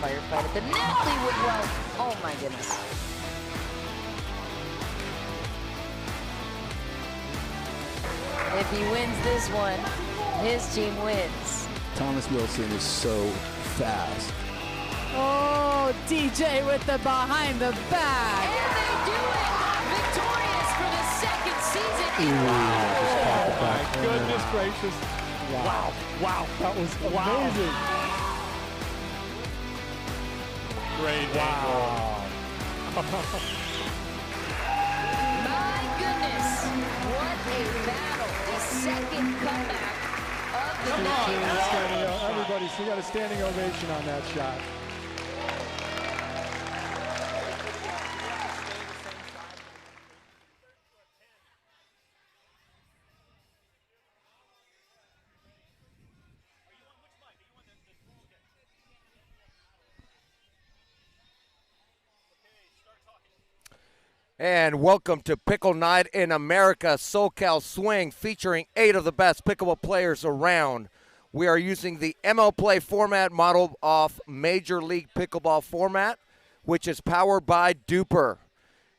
Firefight at the net. Lee Woodwell. Oh my goodness. If he wins this one, his team wins. Thomas Wilson is so fast. Oh, DJ with the behind the back. And they do it! Victorious for the second season in a row. Oh my goodness gracious. Wow. Wow. That was amazing. Great. Wow. My goodness. What a battle. The second comeback of the night. Everybody, so you got a standing ovation on that shot. And welcome to Pickle Night in America, SoCal Swing, featuring 8 of the best pickleball players around. We are using the ML Play format modeled off Major League Pickleball format, which is powered by Duper.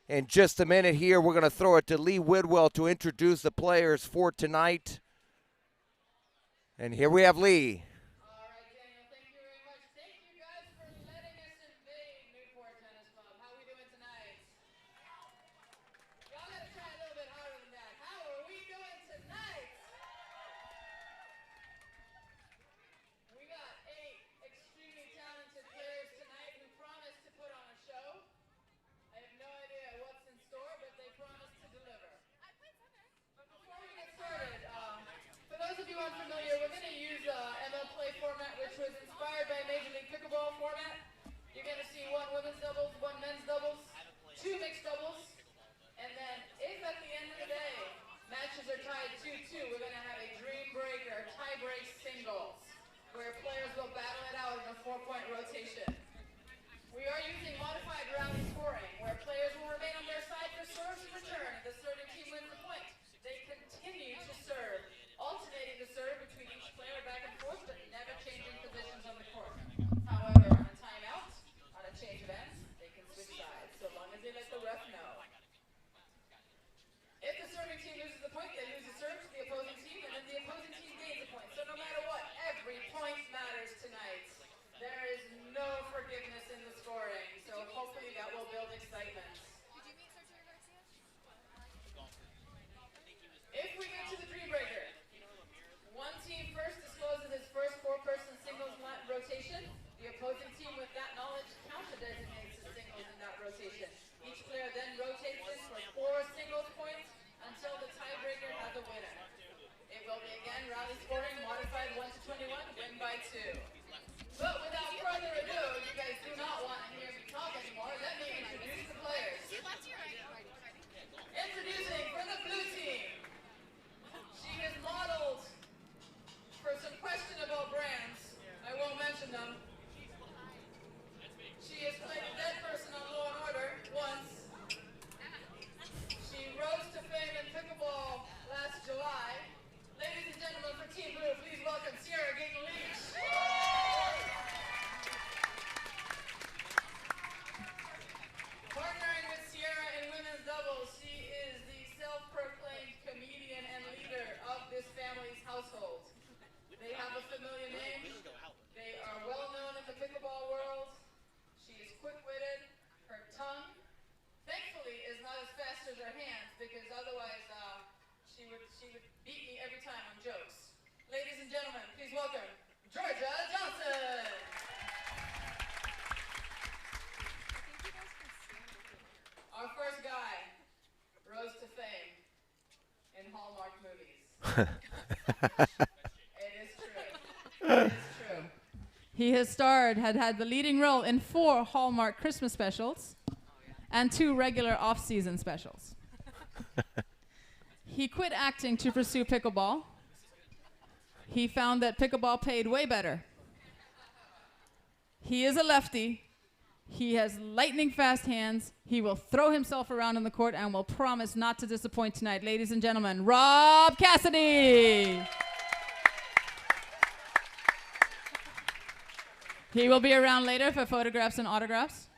In just a minute here, we're going to throw it to Lee Woodwell to introduce the players for tonight. And here we have Lee. All right, Daniel, thank you very much. Thank you guys for letting us invade Newport Tennis Club. How are we doing tonight? Y'all got to try a little bit harder than that. How are we doing tonight? We got 8 extremely talented players tonight who promised to put on a show. I have no idea what's in store, but they promised to deliver. But before we get started, for those of you unfamiliar, we're going to use ML Play format, which was inspired by Major League Pickleball format. You're going to see 1 women's doubles, 1 men's doubles, 2 mixed doubles, and then if at the end of the day matches are tied 2-2, we're going to have a dream breaker, tie break singles, where players will battle it out in a 4-point rotation. We are using modified rally scoring, where players will remain on their side for serves in return. If the serving team wins the point, they continue to serve, alternating the serve between each player back and forth, but never changing positions on the court. However, on a timeout, on a change of ends, they can switch sides, so long as they let the ref know. If the serving team loses the point, they lose the serve to the opposing team, and then the opposing team gains a point. So no matter what, every point matters tonight. There is no forgiveness in the scoring, so hopefully that will build excitement. If we get to the dream breaker, 1 team first discloses its first 4-person singles rotation. The opposing team with that knowledge counter-designates the singles in that rotation. Each player then rotates this for 4 singles points until the tiebreaker has a winner. It will be again rally scoring, modified 1 to 21, win by 2. But without further ado, you guys do not want to hear me talk anymore. Let me introduce the players. Introducing for the blue team. She is modeled for some questionable brands. I won't mention them. She has played a dead person on Law and Order once. She rose to fame in pickleball last July. Ladies and gentlemen, for Team Blue, please welcome Sierra Gayton-Leach. Partnering with Sierra in women's doubles, she is the self-proclaimed comedian and leader of this family's household. They have a familiar name. They are well known in the pickleball world. She is quick-witted. Her tongue, thankfully, is not as fast as her hands, because otherwise she would beat me every time on jokes. Ladies and gentlemen, please welcome Georgia Johnson. Our first guy rose to fame in Hallmark movies. It is true. It is true. He has had the leading role in 4 Hallmark Christmas specials and 2 regular off-season specials. He quit acting to pursue pickleball. He found that pickleball paid way better. He is a lefty. He has lightning fast hands. He will throw himself around on the court and will promise not to disappoint tonight. Ladies and gentlemen, Rob Cassidy. He will be around later for photographs and autographs.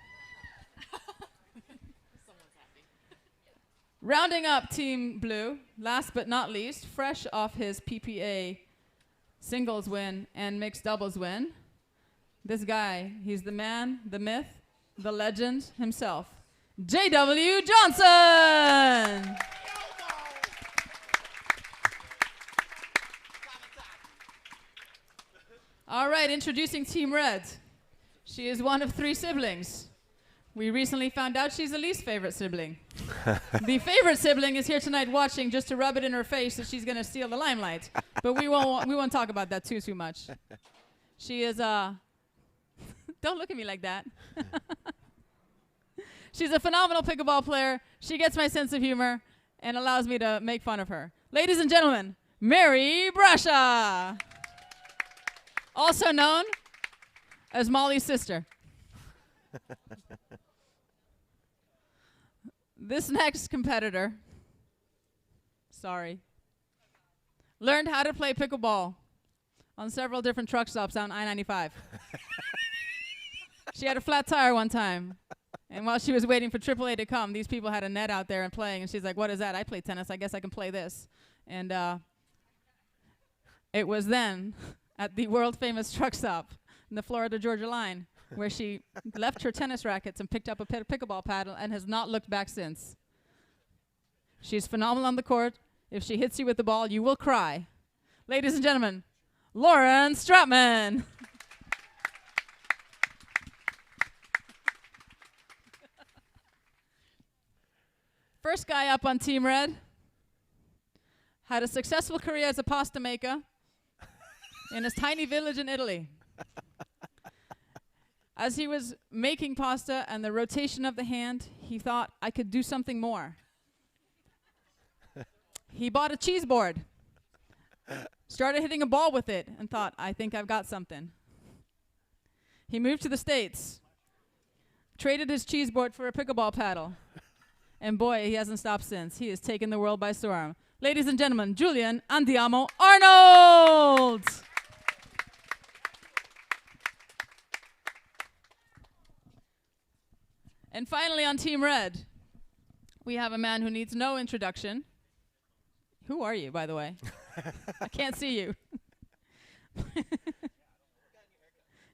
Rounding up Team Blue, last but not least, fresh off his PPA singles win and mixed doubles win, this guy, he's the man, the myth, the legend himself, J.W. Johnson! All right, introducing Team Red. She is one of 3 siblings. We recently found out she's the least favorite sibling. The favorite sibling is here tonight watching just to rub it in her face that she's going to steal the limelight. But we won't talk about that too much. She is don't look at me like that. She's a phenomenal pickleball player. She gets my sense of humor and allows me to make fun of her. Ladies and gentlemen, Mary Brasha. Also known as Molly's sister. This next competitor, learned how to play pickleball on several different truck stops on I-95. She had a flat tire one time, and while she was waiting for AAA to come, these people had a net out there and playing, and she's like, what is that? I play tennis. I guess I can play this. And it was then at the world-famous truck stop in the Florida-Georgia line where she left her tennis rackets and picked up a pickleball paddle and has not looked back since. She's phenomenal on the court. If she hits you with the ball, you will cry. Ladies and gentlemen, Lauren Stratman. First guy up on Team Red. Had a successful career as a pasta maker in his tiny village in Italy. As he was making pasta and the rotation of the hand, he thought, I could do something more. He bought a cheese board, started hitting a ball with it, and thought, I think I've got something. He moved to the States, traded his cheese board for a pickleball paddle, and boy, he hasn't stopped since. He has taken the world by storm. Ladies and gentlemen, Julian Andiamo Arnold! And finally on Team Red, we have a man who needs no introduction. Who are you, by the way? I can't see you.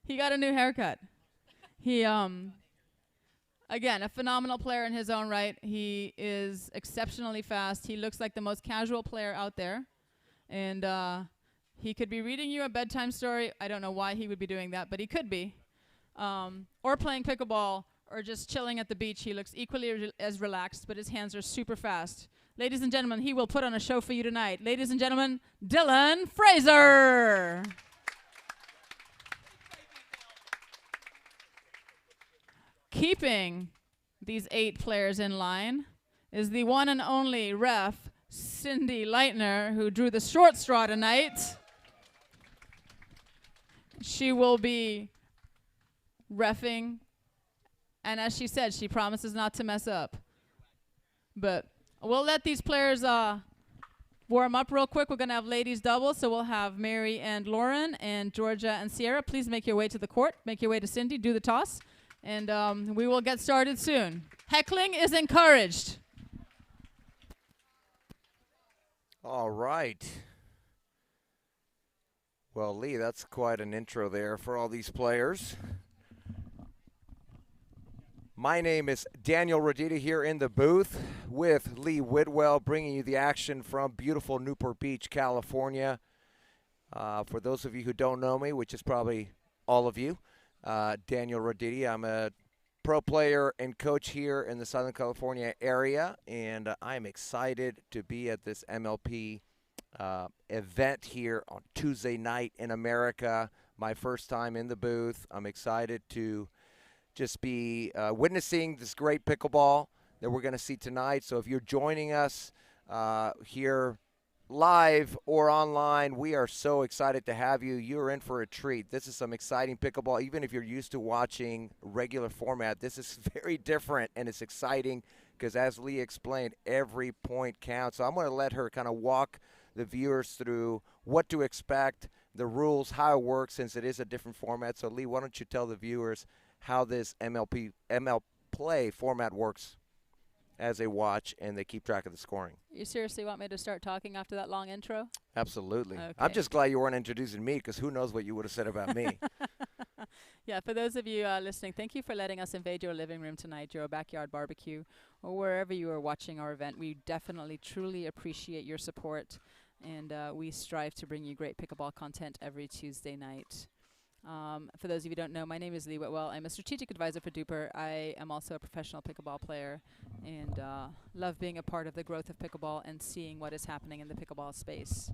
He got a new haircut. He, again, a phenomenal player in his own right. He is exceptionally fast. He looks like the most casual player out there. And he could be reading you a bedtime story. I don't know why he would be doing that, but he could be. Or playing pickleball, or just chilling at the beach. He looks equally as relaxed, but his hands are super fast. Ladies and gentlemen, he will put on a show for you tonight. Ladies and gentlemen, Dylan Fraser. Keeping these 8 players in line is the one and only ref, Cindy Leitner, who drew the short straw tonight. She will be reffing, and as she said, she promises not to mess up. But we'll let these players warm up real quick. We're going to have ladies doubles, so we'll have Mary and Lauren and Georgia and Sierra. Please make your way to the court. Make your way to Cindy. Do the toss. And we will get started soon. Heckling is encouraged. All right. Well, Lee, that's quite an intro there for all these players. My name is Daniel Rodita here in the booth with Lee Whitwell, bringing you the action from beautiful Newport Beach, California. For those of you who don't know me, which is probably all of you, Daniel Rodita. I'm a pro player and coach here in the Southern California area, and I'm excited to be at this MLP event here on Tuesday night in America. My first time in the booth. I'm excited to just be witnessing this great pickleball that we're going to see tonight. So if you're joining us here live or online, we are so excited to have you. You're in for a treat. This is some exciting pickleball. Even if you're used to watching regular format, this is very different, and it's exciting because, as Lee explained, every point counts. So I'm going to let her kind of walk the viewers through what to expect, the rules, how it works, since it is a different format. So, Lee, why don't you tell the viewers how this ML Play format works as they watch and they keep track of the scoring? You seriously want me to start talking after that long intro? Absolutely. Okay. I'm just glad you weren't introducing me, because who knows what you would have said about me. Yeah, for those of you listening, thank you for letting us invade your living room tonight, your backyard barbecue, or wherever you are watching our event. We definitely, truly appreciate your support, and we strive to bring you great pickleball content every Tuesday night. For those of you who don't know, my name is Lee Whitwell. I'm a strategic advisor for Duper. I am also a professional pickleball player, and love being a part of the growth of pickleball and seeing what is happening in the pickleball space.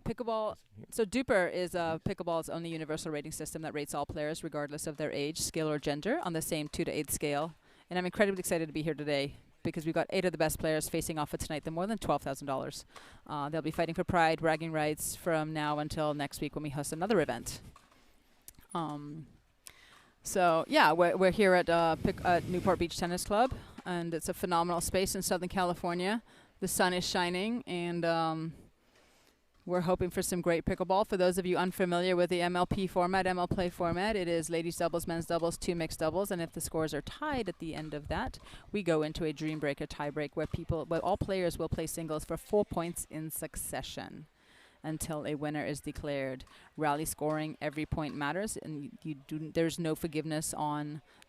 Pickleball, so Duper is pickleball's only universal rating system that rates all players regardless of their age, skill, or gender on the same 2 to 8 scale. And I'm incredibly excited to be here today because we've got 8 of the best players facing off for tonight, the more than $12,000. They'll be fighting for pride, bragging rights from now until next week when we host another event. So yeah, we're here at Newport Beach Tennis Club, and it's a phenomenal space in Southern California. The sun is shining, and we're hoping for some great pickleball. For those of you unfamiliar with the MLP format, ML Play format, it is ladies doubles, men's doubles, 2 mixed doubles, and if the scores are tied at the end of that, we go into a dream break, a tie break, where all players will play singles for 4 points in succession until a winner is declared. Rally scoring, every point matters, and there's no forgiveness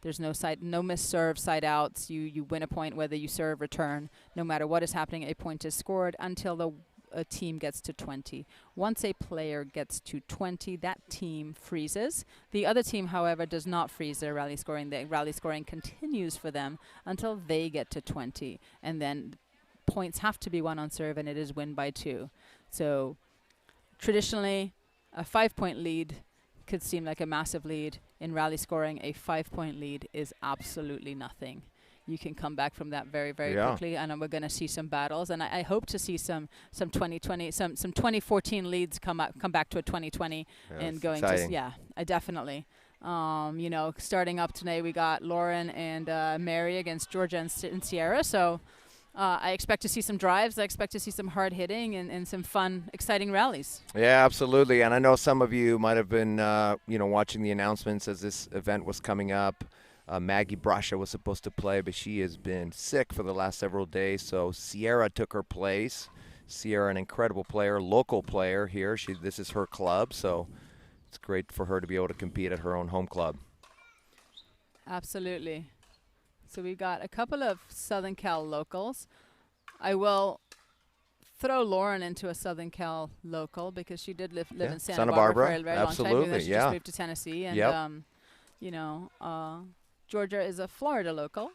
there's no missed serve, side outs. You win a point whether you serve, return. No matter what is happening, a point is scored until a team gets to 20. Once a player gets to 20, that team freezes. The other team, however, does not freeze their rally scoring. The rally scoring continues for them until they get to 20. And then points have to be won on serve, and it is win by 2. So traditionally, a 5-point lead could seem like a massive lead. In rally scoring, a 5-point lead is absolutely nothing. You can come back from that very, very quickly, and we're going to see some battles. And I hope to see some 2014 leads come back to a 2020 and going exciting. I definitely. Starting up today, we got Lauren and Mary against Georgia and Sierra. So I expect to see some drives. I expect to see some hard hitting and some fun, exciting rallies. Yeah, absolutely. And I know some of you might have been, watching the announcements as this event was coming up. Maggie Brasha was supposed to play, but she has been sick for the last several days, so Sierra took her place. Sierra, an incredible player, local player here. This is her club, so it's great for her to be able to compete at her own home club. Absolutely. So we've got a couple of Southern Cal locals. I will throw Lauren into a Southern Cal local because she did live in Santa Barbara for a very long time. Then she just moved to Tennessee, and Georgia is a Florida local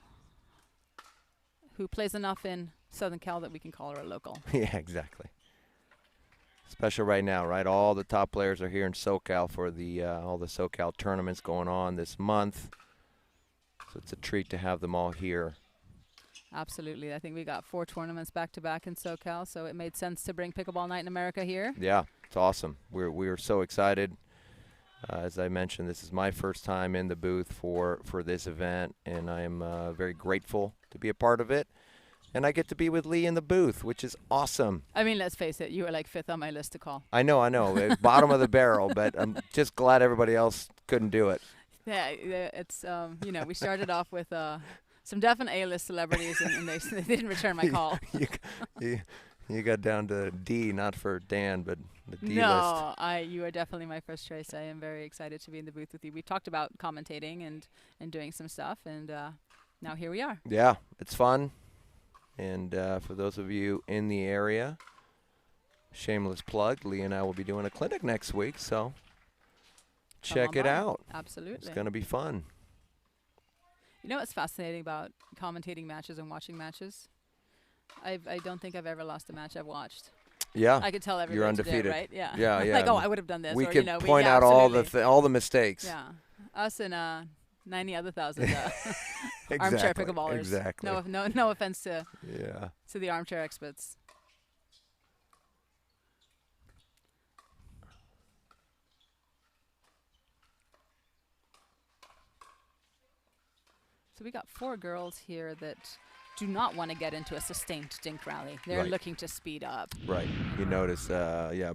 who plays enough in Southern Cal that we can call her a local. Yeah, exactly. Special right now, right? All the top players are here in SoCal for all the SoCal tournaments going on this month. So it's a treat to have them all here. Absolutely. I think we got 4 tournaments back-to-back in SoCal, so it made sense to bring Pickleball Night in America here. Yeah, it's awesome. We're so excited. As I mentioned, this is my first time in the booth for this event, and I am very grateful to be a part of it. And I get to be with Lee in the booth, which is awesome. I mean, let's face it, you were like 5th on my list to call. I know. Bottom of the barrel, but I'm just glad everybody else couldn't do it. Yeah, it's, we started off with some definite A-list celebrities, and they didn't return my call. You got down to D, not for Dan, but the D list. No, you are definitely my first choice. I am very excited to be in the booth with you. We talked about commentating and doing some stuff, and now here we are. Yeah, it's fun. And for those of you in the area, shameless plug, Lee and I will be doing a clinic next week, so check it out. Absolutely. It's going to be fun. You know what's fascinating about commentating matches and watching matches? I don't think I've ever lost a match I've watched. Yeah. I could tell everyone you're undefeated. to do it, right? Yeah. Yeah, yeah. Like, oh, I would have done this. We or, could point yeah, out all the mistakes. Yeah. Us and 90 other thousand exactly. armchair pickleballers. Exactly. No offense to the armchair experts. So we got 4 girls here that do not want to get into a sustained dink rally. They're Right. looking to speed up. Right. You notice, yeah,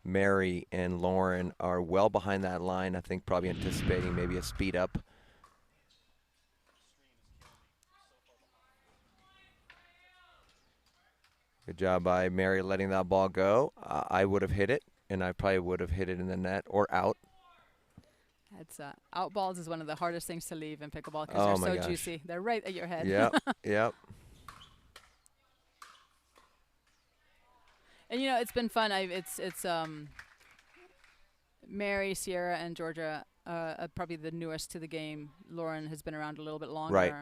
Mary and Lauren are well behind that line. I think probably anticipating maybe a speed up. Good job by Mary letting that ball go. I would have hit it, and I probably would have hit it in the net or out. It's out balls is one of the hardest things to leave in pickleball because Oh my they're so gosh. juicy. They're right at your head. Yep, yep. And you know, it's been fun. It's Mary, Sierra, and Georgia are probably the newest to the game. Lauren has been around a little bit longer. Right.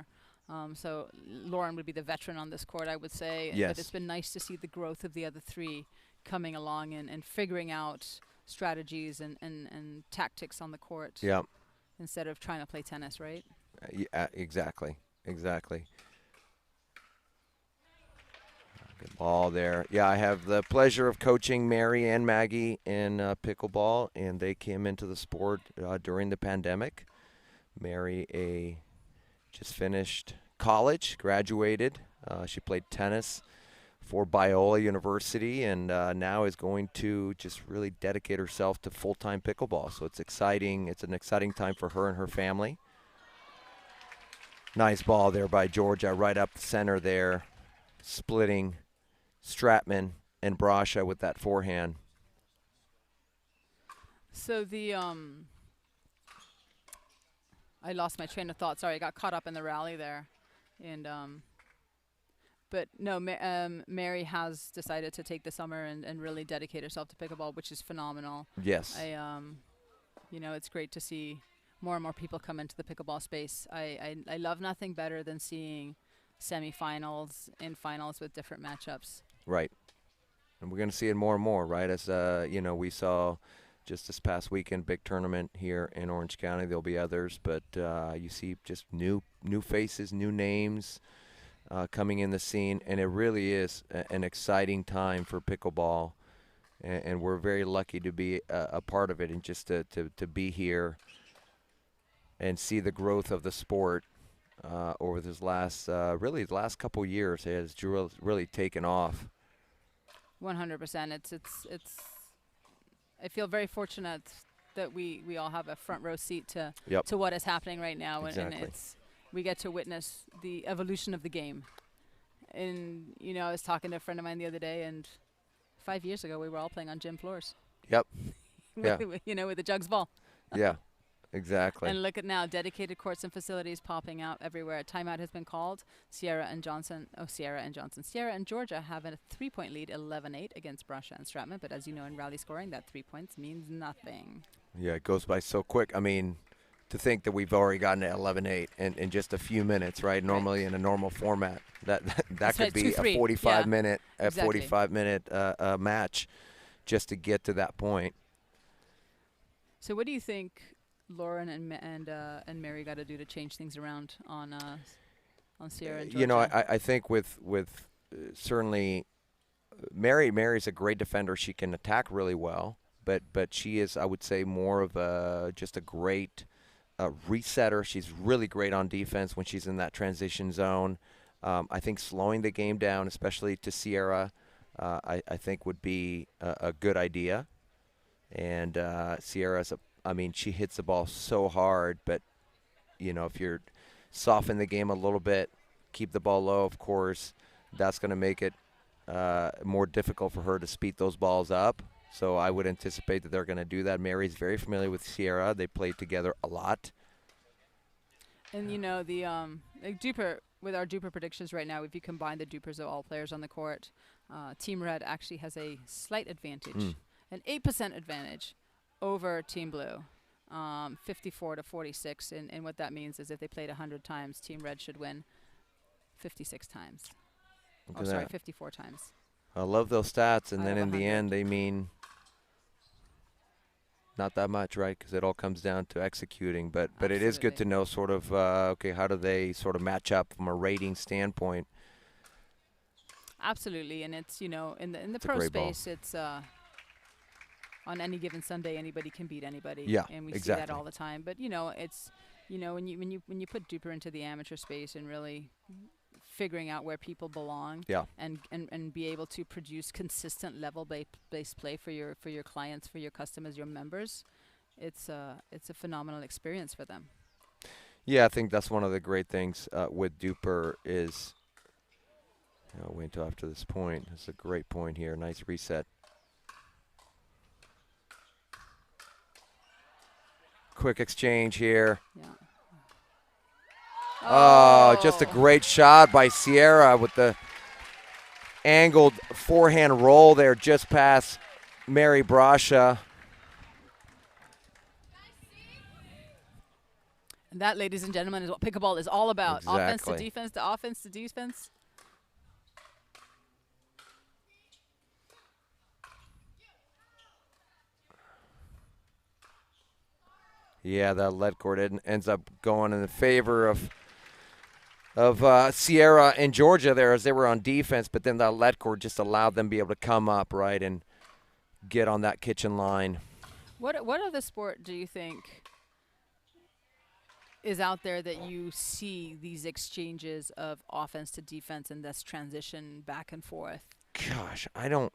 So Lauren would be the veteran on this court, I would say. Yes. But it's been nice to see the growth of the other three coming along and figuring out strategies and tactics on the court. Yep. Instead of trying to play tennis, right? Yeah, exactly. Exactly. Good ball there. Yeah, I have the pleasure of coaching Mary and Maggie in pickleball, and they came into the sport during the pandemic. Mary just finished college, graduated. She played tennis for Biola University, and now is going to just really dedicate herself to full-time pickleball. So it's exciting. It's an exciting time for her and her family. Nice ball there by Georgia, right up the center there, splitting Stratman and Brasha with that forehand. So the I lost my train of thought. Sorry, I got caught up in the rally there, and but no, Mary has decided to take the summer and really dedicate herself to pickleball, which is phenomenal. Yes. You know, it's great to see more and more people come into the pickleball space. I love nothing better than seeing semifinals and finals with different matchups. Right. And we're going to see it more and more, right? As, you know, we saw just this past weekend, big tournament here in Orange County. There'll be others, but you see just new faces, new names coming in the scene, and it really is an exciting time for pickleball, and we're very lucky to be a part of it and just to be here and see the growth of the sport over this last, really the last couple years. It has really taken off. 100%. It's. I feel very fortunate that we all have a front row seat to what is happening right now, Exactly. and we get to witness the evolution of the game. And you know, I was talking to a friend of mine the other day, and 5 years ago we were all playing on gym floors. Yep. Yeah. You know, with the jugs ball. Yeah. Exactly. And look at now, dedicated courts and facilities popping out everywhere. Timeout has been called. Sierra and Georgia have a 3-point lead, 11-8 against Brasha and Stratman. But as you know, in rally scoring, that 3 points means nothing. Yeah, it goes by so quick. I mean, to think that we've already gotten to 11-8 in just a few minutes, right? Normally in a normal format, that could right, be 2-3. a 45-minute Exactly. 45-minute match just to get to that point. So what do you think Lauren and Mary got to do to change things around on Sierra and Georgia? You know, I think with certainly Mary's a great defender. She can attack really well, but she is, I would say, more of just a great resetter. She's really great on defense when she's in that transition zone. I think slowing the game down, especially to Sierra, I think would be a good idea. And Sierra's she hits the ball so hard, but, you know, if you're soften the game a little bit, keep the ball low, of course, that's going to make it more difficult for her to speed those balls up. So I would anticipate that they're going to do that. Mary's very familiar with Sierra. They played together a lot. And, you know, the Duper, with our Duper predictions right now, if you combine the Dupers of all players on the court, Team Red actually has a slight advantage, an 8% advantage over Team Blue, 54-46. And what that means is if they played 100 times, Team Red should win 56 times. Look at that. 54 times. I love those stats, and Out then of in the 100. end they mean not that much, right? Because it all comes down to executing. But it is good to Absolutely. know sort of, okay, how do they sort of match up from a rating standpoint? Absolutely, and it's, you know, in the a pro great ball. space, it's on any given Sunday anybody can beat anybody. Yeah, and we see exactly. that all the time. But you know, it's, you know, when you put Duper into the amateur space and really figuring out where people belong. Yeah. And be able to produce consistent level-based play for your clients, for your customers, your members. It's a phenomenal experience for them. Yeah, I think that's one of the great things with Duper is. I'll wait until after this point. It's a great point here. Nice reset. Quick exchange here. Yeah. Oh, just a great shot by Sierra with the angled forehand roll there just past Mary Brasha. And that, ladies and gentlemen, is what pickleball is all about. Exactly. Offense to defense to offense to defense. Yeah, that lead court ends up going in the favor of Sierra and Georgia there as they were on defense, but then that lead court just allowed them to be able to come up, right, and get on that kitchen line. What other sport do you think is out there that you see these exchanges of offense to defense and this transition back and forth? Gosh, I don't.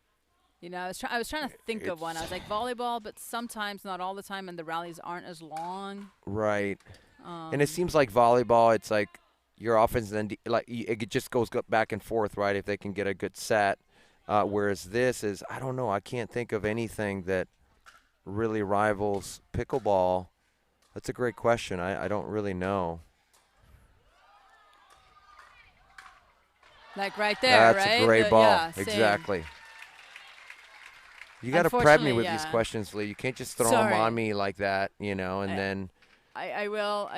You know, I was trying to think of one. I was like volleyball, but sometimes, not all the time, and the rallies aren't as long. Right. And it seems like volleyball, it's like your offense then it just goes back and forth, right, if they can get a good set. Whereas this is, I don't know, I can't think of anything that really rivals pickleball. That's a great question. I don't really know. Like right there, That's right? a great ball. Yeah, exactly. You got to prep me with these questions, Lee. You can't just throw them on me like that, you know, and then. I will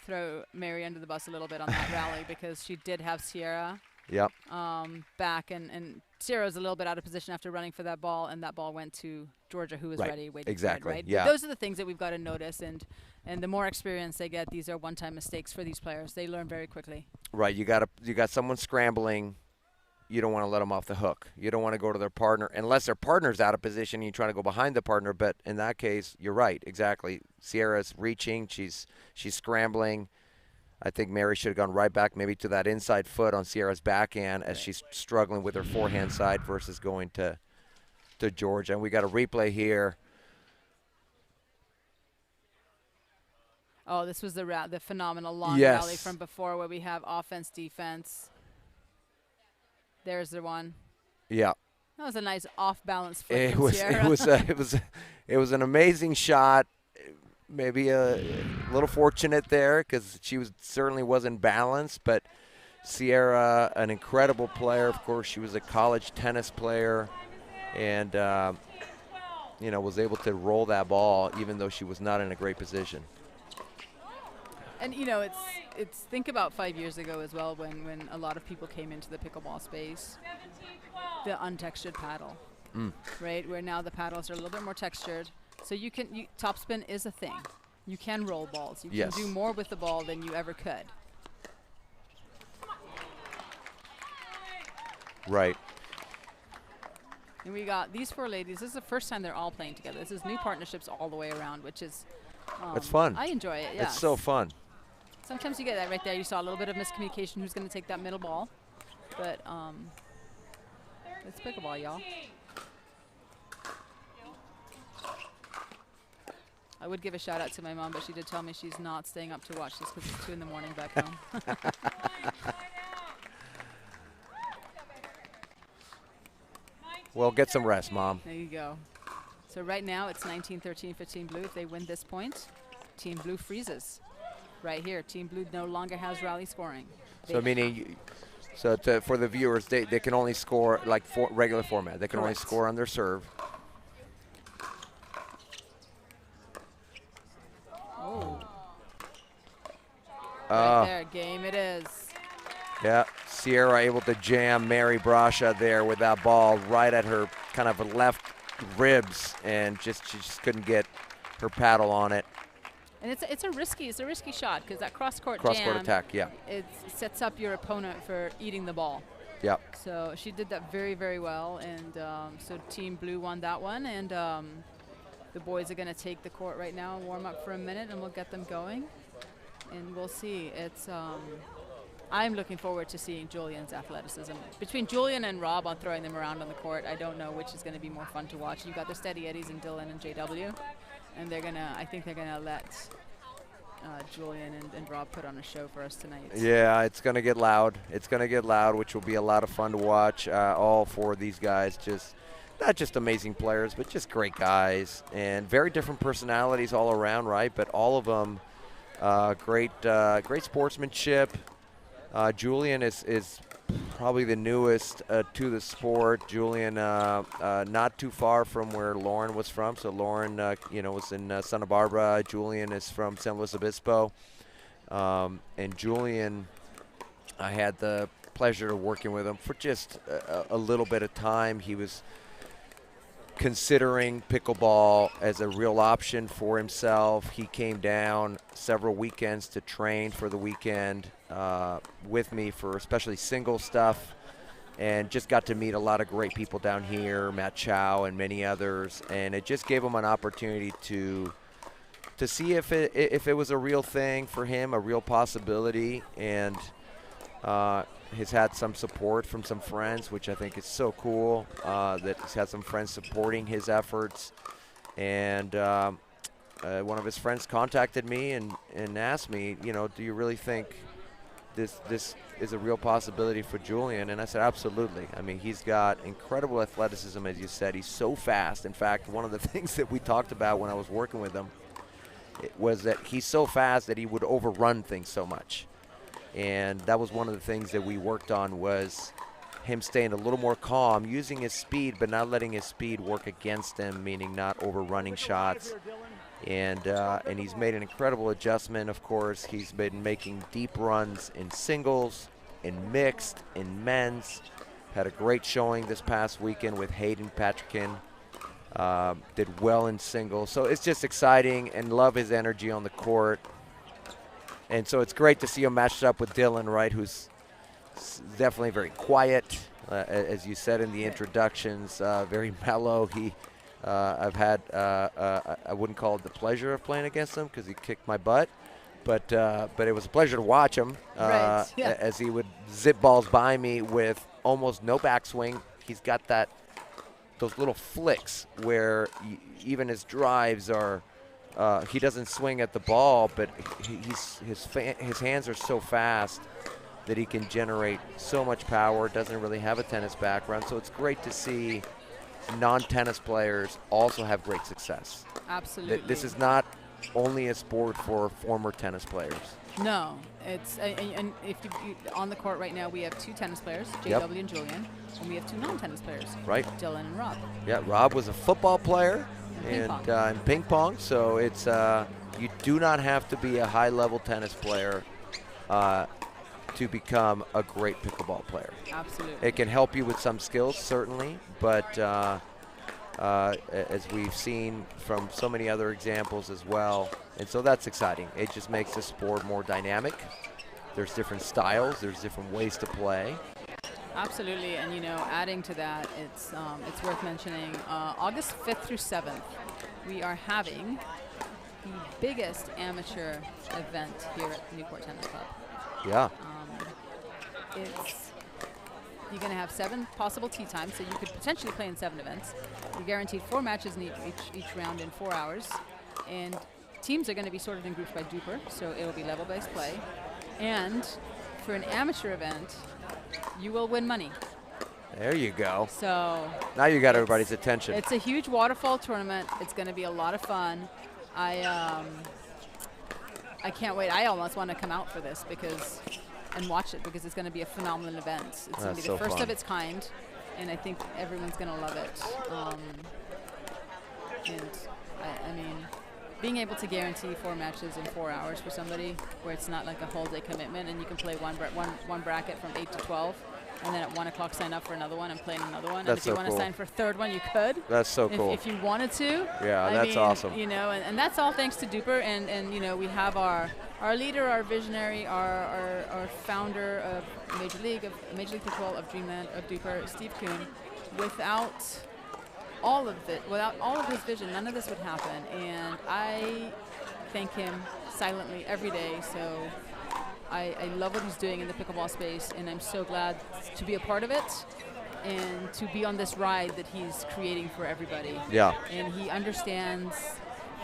throw Mary under the bus a little bit on that rally because she did have Sierra. Yep. Back and Sierra's a little bit out of position after running for that ball, and that ball went to Georgia, who was ready, waiting exactly. for it, right? Yeah. But those are the things that we've got to notice, and the more experience they get, these are one-time mistakes for these players. They learn very quickly. Right. You got someone scrambling. You don't want to let them off the hook. You don't want to go to their partner unless their partner's out of position and you're trying to go behind the partner. But in that case, you're right. Exactly. Sierra's reaching. She's scrambling. I think Mary should have gone right back maybe to that inside foot on Sierra's backhand as she's struggling with her forehand side versus going to Georgia. And we got a replay here. Oh, this was the phenomenal long rally from before where we have offense, defense. There's the one. Yeah. That was a nice off-balance flick It from was. Sierra. It was an amazing shot. Maybe a little fortunate there because she certainly wasn't balanced. But Sierra, an incredible player. Of course, she was a college tennis player, and was able to roll that ball even though she was not in a great position. And it's think about 5 years ago as well when a lot of people came into the pickleball space, the untextured paddle, right? Where now the paddles are a little bit more textured, so topspin is a thing. You can roll balls. You can do more with the ball than you ever could. Right. And we got these four ladies. This is the first time they're all playing together. This is new partnerships all the way around, which is it's fun. I enjoy it. Yeah. It's so fun. Sometimes you get that right there. You saw a little bit of miscommunication. Who's going to take that middle ball? But it's pickleball, y'all. I would give a shout out to my mom, but she did tell me she's not staying up to watch this because it's 2 in the morning back home. Well, get some rest, Mom. There you go. So right now it's 19-13 for Team Blue. If they win this point, Team Blue freezes. Right here, Team Blue no longer has rally scoring. So meaning, for the viewers, they can only score like regular format. They can only score on their serve. Oh. Right there, game it is. Yeah, Sierra able to jam Mary Brasha there with that ball right at her kind of left ribs, and she just couldn't get her paddle on it. And it's a risky shot because that cross-court Cross-court attack, yeah. It sets up your opponent for eating the ball. Yep. So she did that very, very well, and so Team Blue won that one, and the boys are going to take the court right now and warm up for a minute, and we'll get them going, and we'll see. It's I'm looking forward to seeing Julian's athleticism. Between Julian and Rob on throwing them around on the court, I don't know which is going to be more fun to watch. You've got the steady eddies in Dylan and JW, and I think they're gonna let Julian and Rob put on a show for us tonight. Yeah, it's gonna get loud. It's gonna get loud, which will be a lot of fun to watch. All four of these guys, just not just amazing players, but just great guys and very different personalities all around, right? But all of them, great sportsmanship. Julian is probably the newest to the sport. Julian, not too far from where Lauren was from. So Lauren, was in Santa Barbara. Julian is from San Luis Obispo. And Julian, I had the pleasure of working with him for just a little bit of time. He was considering pickleball as a real option for himself. He came down several weekends to train for the weekend with me for especially single stuff, and just got to meet a lot of great people down here, Matt Chow and many others, and it just gave him an opportunity to see if it was a real thing for him, a real possibility, and has had some support from some friends, which I think is so cool, that he's had some friends supporting his efforts. And one of his friends contacted me and asked me, do you really think this is a real possibility for Julian? And I said, absolutely. I mean, he's got incredible athleticism, as you said. He's so fast. In fact, one of the things that we talked about when I was working with him was that he's so fast that he would overrun things so much. And that was one of the things that we worked on, was him staying a little more calm, using his speed, but not letting his speed work against him, meaning not overrunning shots. And he's made an incredible adjustment, of course. He's been making deep runs in singles, in mixed, in men's. Had a great showing this past weekend with Hayden Patrickin. Did well in singles. So it's just exciting, and love his energy on the court. And so it's great to see him matched up with Dylan, right, who's definitely very quiet, as you said in the introductions, very mellow. I've had, I wouldn't call it the pleasure of playing against him because he kicked my butt, but it was a pleasure to watch him as he would zip balls by me with almost no backswing. He's got those little flicks where even his drives are, he doesn't swing at the ball, but his hands are so fast that he can generate so much power. Doesn't really have a tennis background, so it's great to see non-tennis players also have great success. Absolutely. This is not only a sport for former tennis players. No, it's and if you on the court right now, we have two tennis players, JW and Julian, and we have two non-tennis players, right? Dylan and Rob. Yeah, Rob was a football player and in ping pong, so it's you do not have to be a high-level tennis player to become a great pickleball player. Absolutely. It can help you with some skills, certainly, but as we've seen from so many other examples as well, and so that's exciting. It just makes the sport more dynamic. There's different styles. There's different ways to play. Absolutely, and adding to that, it's worth mentioning August 5th through 7th, we are having the biggest amateur event here at Newport Tennis Club. Yeah. You're going to have 7 possible tee times, so you could potentially play in 7 events. You're guaranteed 4 matches in each round in 4 hours, and teams are going to be sorted in groups by Duper, so it'll be level-based play. And for an amateur event, you will win money. There you go. So now you got everybody's attention. It's a huge waterfall tournament. It's going to be a lot of fun. I can't wait. I almost want to come out for this and watch it, because it's going to be a phenomenal event. It's going to be the first of its kind, and I think everyone's going to love it. I mean, being able to guarantee 4 matches in 4 hours for somebody, where it's not like a whole day commitment, and you can play one bracket from 8 to 12, and then at 1 o'clock sign up for another one and play another one. That's and if you want to sign for a third one, you could. That's so cool. If you wanted to. Yeah, that's awesome. And that's all thanks to Duper, and we have our leader, our visionary, our founder of Major League Pickleball, of Dreamland, of Duper, Steve Kuhn. Without all of his vision, none of this would happen, and I thank him silently every day. So I love what he's doing in the pickleball space, and I'm so glad to be a part of it and to be on this ride that he's creating for everybody. Yeah. And he understands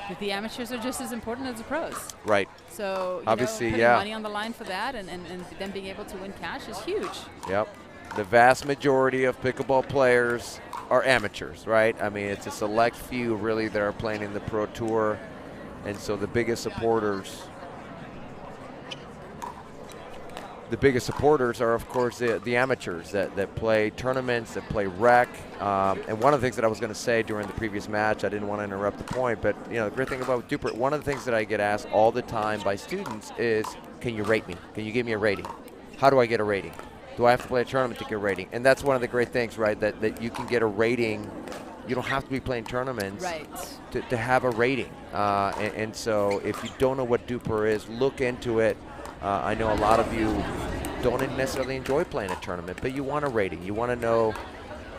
that the amateurs are just as important as the pros. Right. So, Obviously, putting yeah. money on the line for that and then being able to win cash is huge. Yep. The vast majority of pickleball players are amateurs, right? I mean, it's a select few really that are playing in the Pro Tour. And so the biggest supporters are, of course, the amateurs that play tournaments, that play rec. And one of the things that I was going to say during the previous match, I didn't want to interrupt the point, but the great thing about Newport, one of the things that I get asked all the time by students is, can you rate me? Can you give me a rating? How do I get a rating? Do I have to play a tournament to get a rating? And that's one of the great things, right, that you can get a rating. You don't have to be playing tournaments to have a rating. And so if you don't know what Duper is, look into it. I know a lot of you don't necessarily enjoy playing a tournament, but you want a rating. You want to know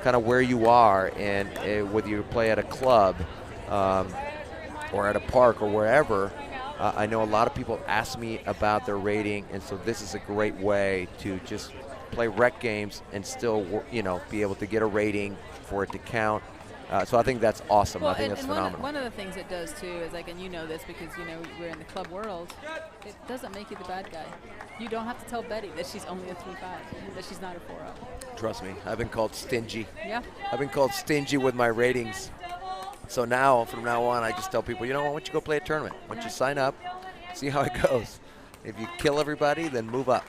kind of where you are, and whether you play at a club or at a park or wherever. I know a lot of people ask me about their rating, and so this is a great way to just play rec games and still, be able to get a rating for it to count. So I think that's awesome. Well, I think that's phenomenal. One of the things it does too is, like, and you know this because we're in the club world, it doesn't make you the bad guy. You don't have to tell Betty that she's only a 3-5, that she's not a 4-0. Trust me, I've been called stingy. Yeah. I've been called stingy with my ratings. So now, from now on, I just tell people, why don't you go play a tournament? Why don't you sign up, see how it goes. If you kill everybody, then move up.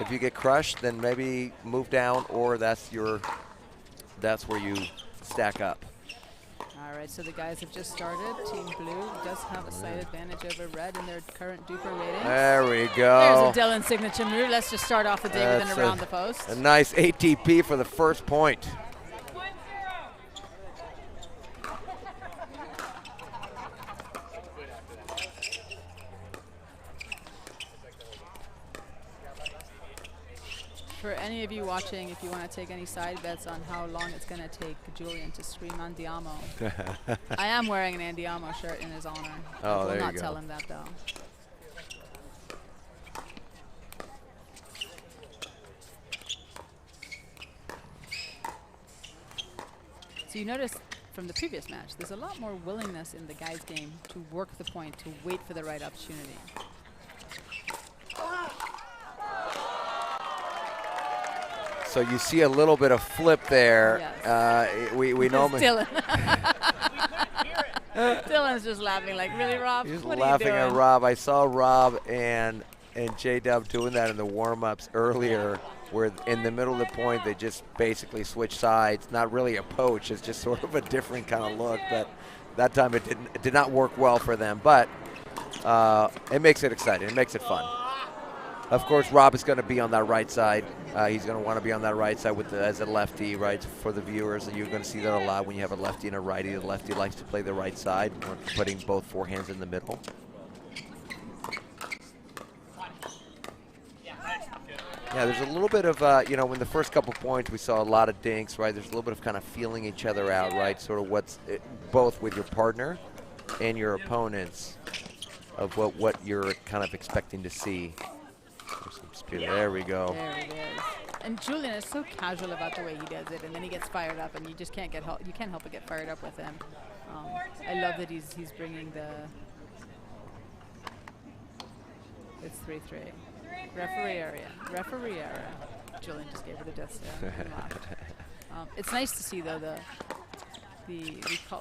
If you get crushed, then maybe move down, or that's where you stack up. All right, so the guys have just started. Team Blue does have a slight advantage over Red in their current Duper ratings. There we go. There's a Dylan signature move. Let's just start off the day with an around the post. A nice ATP for the first point. For any of you watching, if you want to take any side bets on how long it's going to take Julian to scream Andiamo, I am wearing an Andiamo shirt in his honor. Oh, I will there you not go. tell him that, though. So you notice from the previous match, there's a lot more willingness in the guys' game to work the point, to wait for the right opportunity. So you see a little bit of flip there. Yes. We normally. Dylan. Dylan's just laughing like, really, Rob? He's what laughing are you doing? at Rob. I saw Rob and J-Dub doing that in the warm-ups earlier, where in the middle of the point they just basically switched sides. Not really a poach, it's just sort of a different kind of look. But that time it did not work well for them. But it makes it exciting. It makes it fun. Of course, Rob is going to be on that right side. He's going to want to be on that right side as a lefty, right, for the viewers. And you're going to see that a lot when you have a lefty and a righty. The lefty likes to play the right side, putting both forehands in the middle. Yeah, there's a little bit of, in the first couple points we saw a lot of dinks, right? There's a little bit of kind of feeling each other out, right? Sort of both with your partner and your opponents of what you're kind of expecting to see. There we go. There it is. And Julian is so casual about the way he does it, and then he gets fired up, and you just can't you can't help but get fired up with him. I love that he's bringing the. It's 3-3. Referee area. Referee area. Julian just gave her the death stare. And laughed. It's nice to see though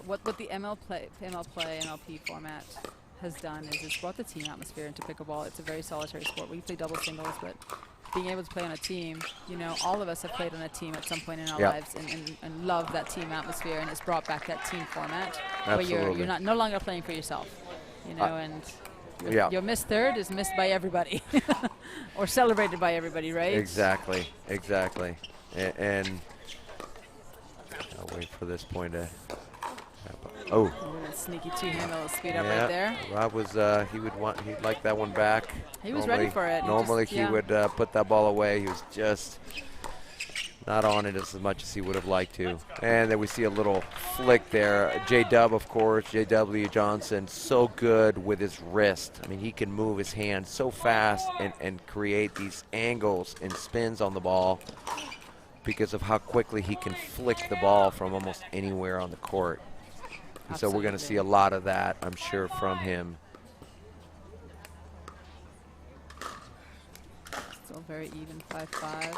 what the MLP format has done is it's brought the team atmosphere into pickleball. It's a very solitary sport. We play double singles, but being able to play on a team, all of us have played on a team at some point in our lives and love that team atmosphere, and it's brought back that team format. Absolutely. Where you're no longer playing for yourself, and your missed third is missed by everybody or celebrated by everybody, right? Exactly. And I'll wait for this point to happen. Oh. Sneaky two-handle speed up right there. Rob was, he'd like that one back. He was ready for it. Normally he would put that ball away. He was just Not on it as much as he would have liked to. And then we see a little flick there. J-Dub, of course, J.W. Johnson, so good with his wrist. I mean, he can move his hand so fast and create these angles and spins on the ball because of how quickly he can flick the ball from almost anywhere on the court. And so we're going to see a lot of that, I'm sure, from him. Still very even, 5-5.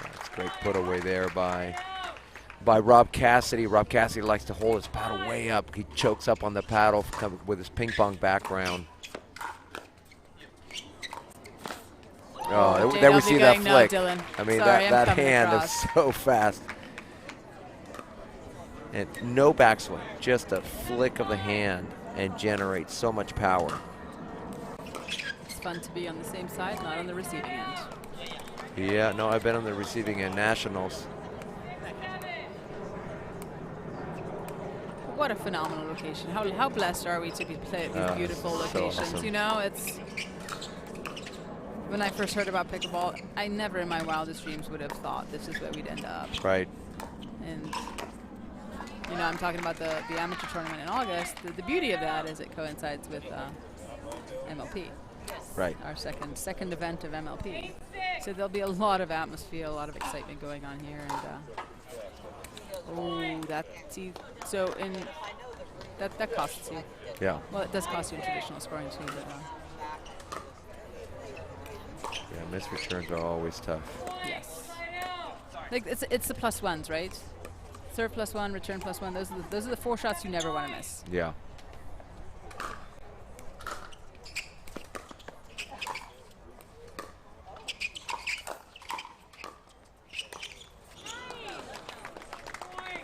That's a great put away there by Rob Cassidy. Rob Cassidy likes to hold his paddle way up. He chokes up on the paddle with his ping pong background. Oh, there we see that flick. No, I mean, sorry, that hand is so fast. And no backswing, just a flick of the hand and generates so much power. It's fun to be on the same side, not on the receiving end. Yeah, no, I've been on the receiving end nationals. What a phenomenal location. How blessed are we to be playing these beautiful locations. So awesome. You know, it's when I first heard about pickleball, I never in my wildest dreams would have thought this is where we'd end up. Right. And you know, I'm talking about the amateur tournament in August. The beauty of that is it coincides with MLP. Right. Our second event of MLP. So there'll be a lot of atmosphere, a lot of excitement going on here. And that costs you. Yeah. Well, it does cost you in traditional scoring too. But, yeah, missed returns are always tough. yes. Like it's the plus ones, right? Serve +1, return +1. Those are the 4 shots you never want to miss. Yeah.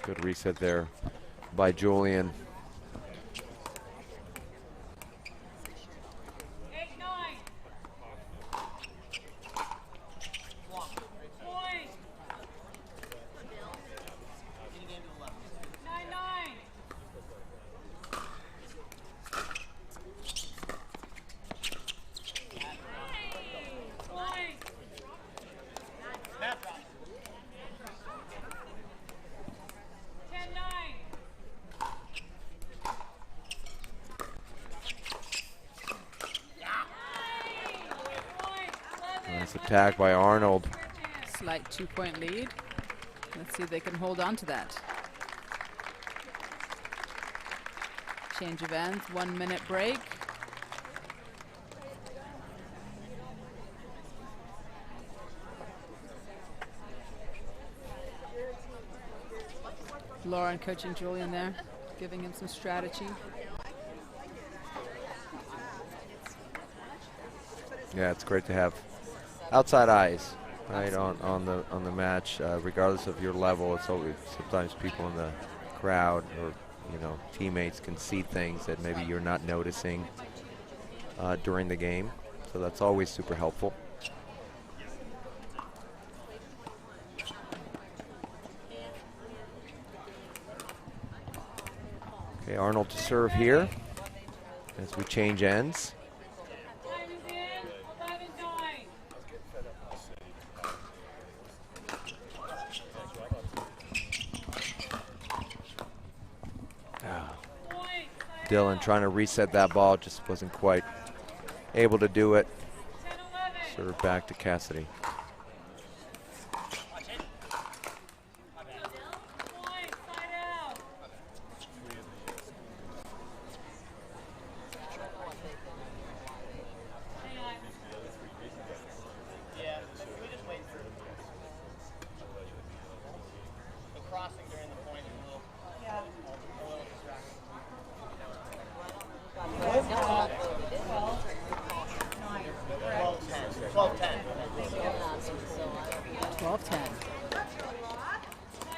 Good reset there by Julian. Nice attack by Arnold. Slight 2-point lead. Let's see if they can hold on to that. Change of ends, 1 minute break. Lauren coaching Julian there, giving him some strategy. Yeah, it's great to have outside eyes, right, on the match, regardless of your level. It's always sometimes people in the crowd or teammates can see things that maybe you're not noticing during the game. So that's always super helpful. Okay, Arnold to serve here as we change ends. Dylan trying to reset that ball, just wasn't quite able to do it. Serve back to Cassidy.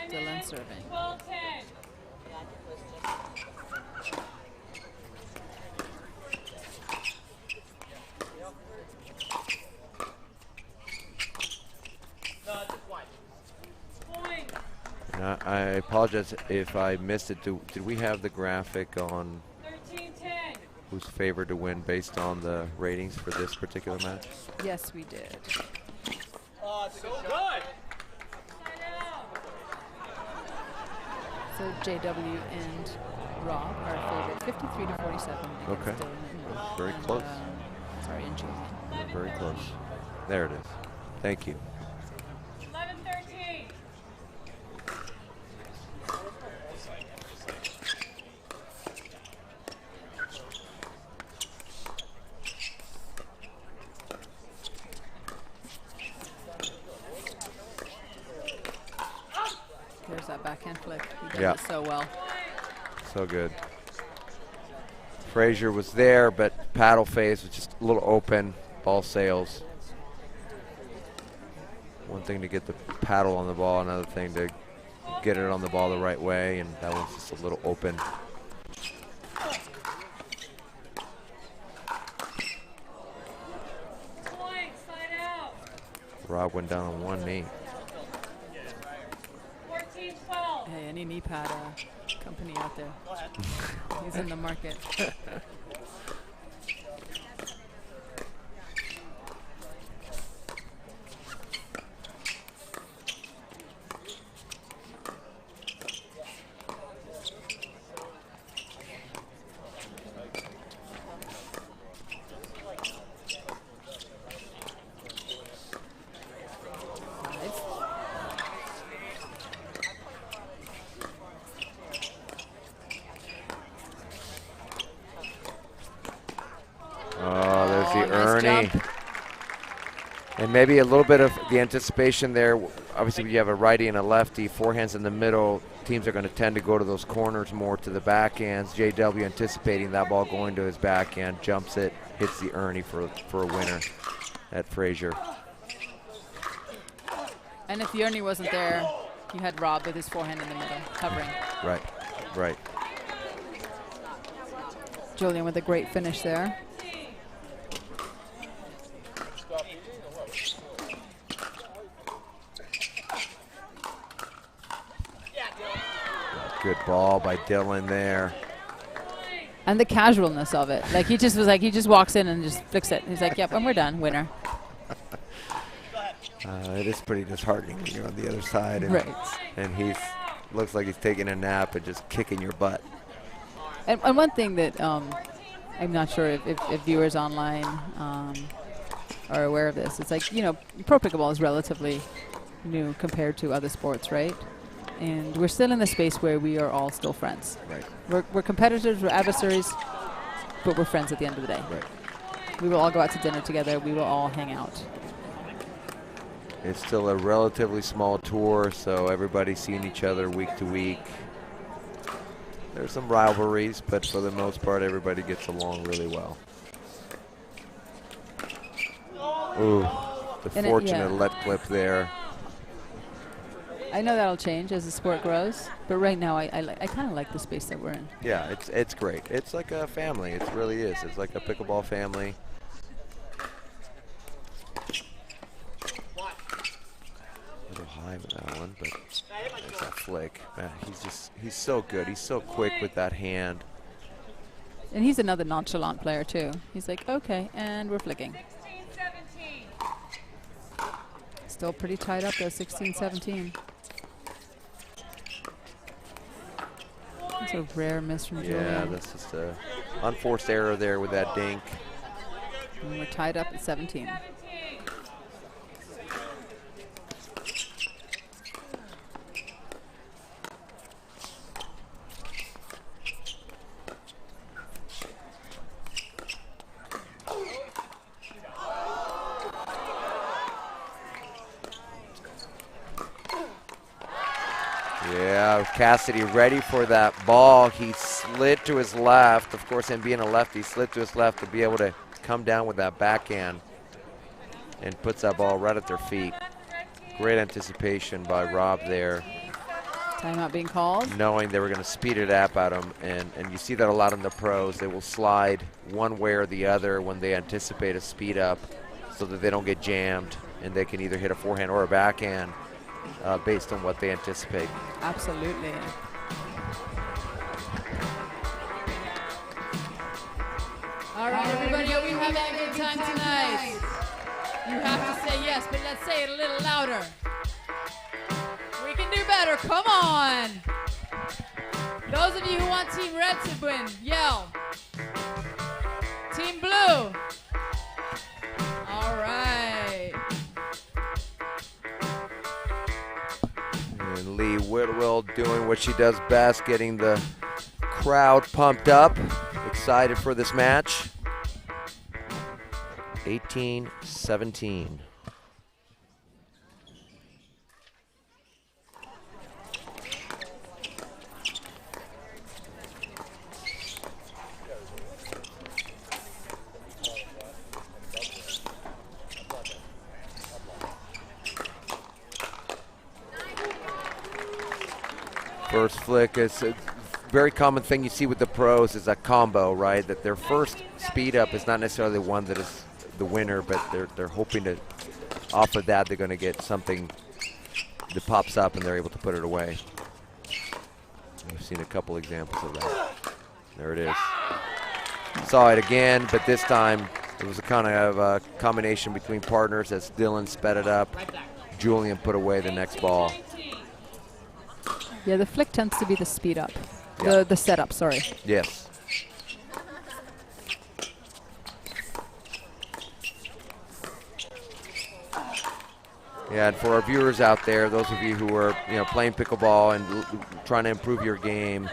Dylan serving. I apologize if I missed it. Did we have the graphic on? 13-10. who's favored to win based on the ratings for this particular match? Yes, we did. Oh, so good. So JW and Rob are favored 53 to 47. Okay. Very close. Sorry, and Julian. Very close. There it is. Thank you. 11-13. There's that backhand flick. He did Yeah. it so well. So good. Frazier was there, but paddle phase was just a little open. Ball sails. One thing to get the paddle on the ball, another thing to get it on the ball the right way, and that one's just a little open. Point, slide out. Rob went down on one knee. 14-12. Hey, any knee pad company out there. He's in the market. Oh, there's the nice Ernie. jump. And maybe a little bit of the anticipation there. Obviously, when you have a righty and a lefty, forehands in the middle, teams are going to tend to go to those corners more to the backhands. JW anticipating that ball going to his backhand, jumps it, hits the Ernie for a winner at Frazier. And if the Ernie wasn't there, you had Rob with his forehand in the middle, covering. Right, right. Julian with a great finish there. Good ball by Dylan there. And the casualness of it. Like he just was like, he just walks in and just flicks it. He's like, yep, and we're done, winner. It is pretty disheartening when you're on the other side. And, Right. and he's looks like he's taking a nap and just kicking your butt. And one thing that I'm not sure if viewers online are aware of this, it's like, you know, pro pickleball is relatively new compared to other sports, right? And we're still in the space where we are all still friends. Right. We're competitors, we're adversaries, but we're friends at the end of the day. Right. We will all go out to dinner together. We will all hang out. It's still a relatively small tour, so everybody's seeing each other week to week. There's some rivalries, but for the most part, everybody gets along really well. Ooh, the And fortunate yeah. let clip there. I know that'll change as the sport grows, but right now I kind of like the space that we're in. Yeah, it's great. It's like a family. It really is. It's like a pickleball family. A little high with that one, but there's that flick. Man, he's so good. He's so quick with that hand. And he's another nonchalant player too. He's like, okay, and we're flicking. 16-17. Still pretty tied up there, 16-17. That's a rare miss from Julian. Yeah, that's just a unforced error there with that dink. And we're tied up at 17. Yeah, Cassidy ready for that ball. He slid to his left. Of course, him being a lefty, he slid to his left to be able to come down with that backhand and puts that ball right at their feet. Great anticipation by Rob there, Timeout being called. knowing they were going to speed it up at him. And you see that a lot in the pros. They will slide one way or the other when they anticipate a speed up so that they don't get jammed and they can either hit a forehand or a backhand based on what they anticipate. Absolutely. everybody, are we having a good time tonight? You have to say yes, but let's say it a little louder. We can do better, come on. Those of you who want Team Red to win, yell. Team Blue. All right. And Lee Whitwell doing what she does best, getting the crowd pumped up, excited for this match. 18-17. First flick is a very common thing you see with the pros is a combo, right? That their first speed up is not necessarily the one that is the winner, but they're hoping to, off of that, they're going to get something that pops up and they're able to put it away. We've seen a couple examples of that. There it is. Saw it again, but this time it was a kind of a combination between partners as Dylan sped it up. Julian put away the next ball. Yeah, the flick tends to be the speed up. Yeah. The setup, sorry. Yes. Yeah, and for our viewers out there, those of you who are playing pickleball and trying to improve your game,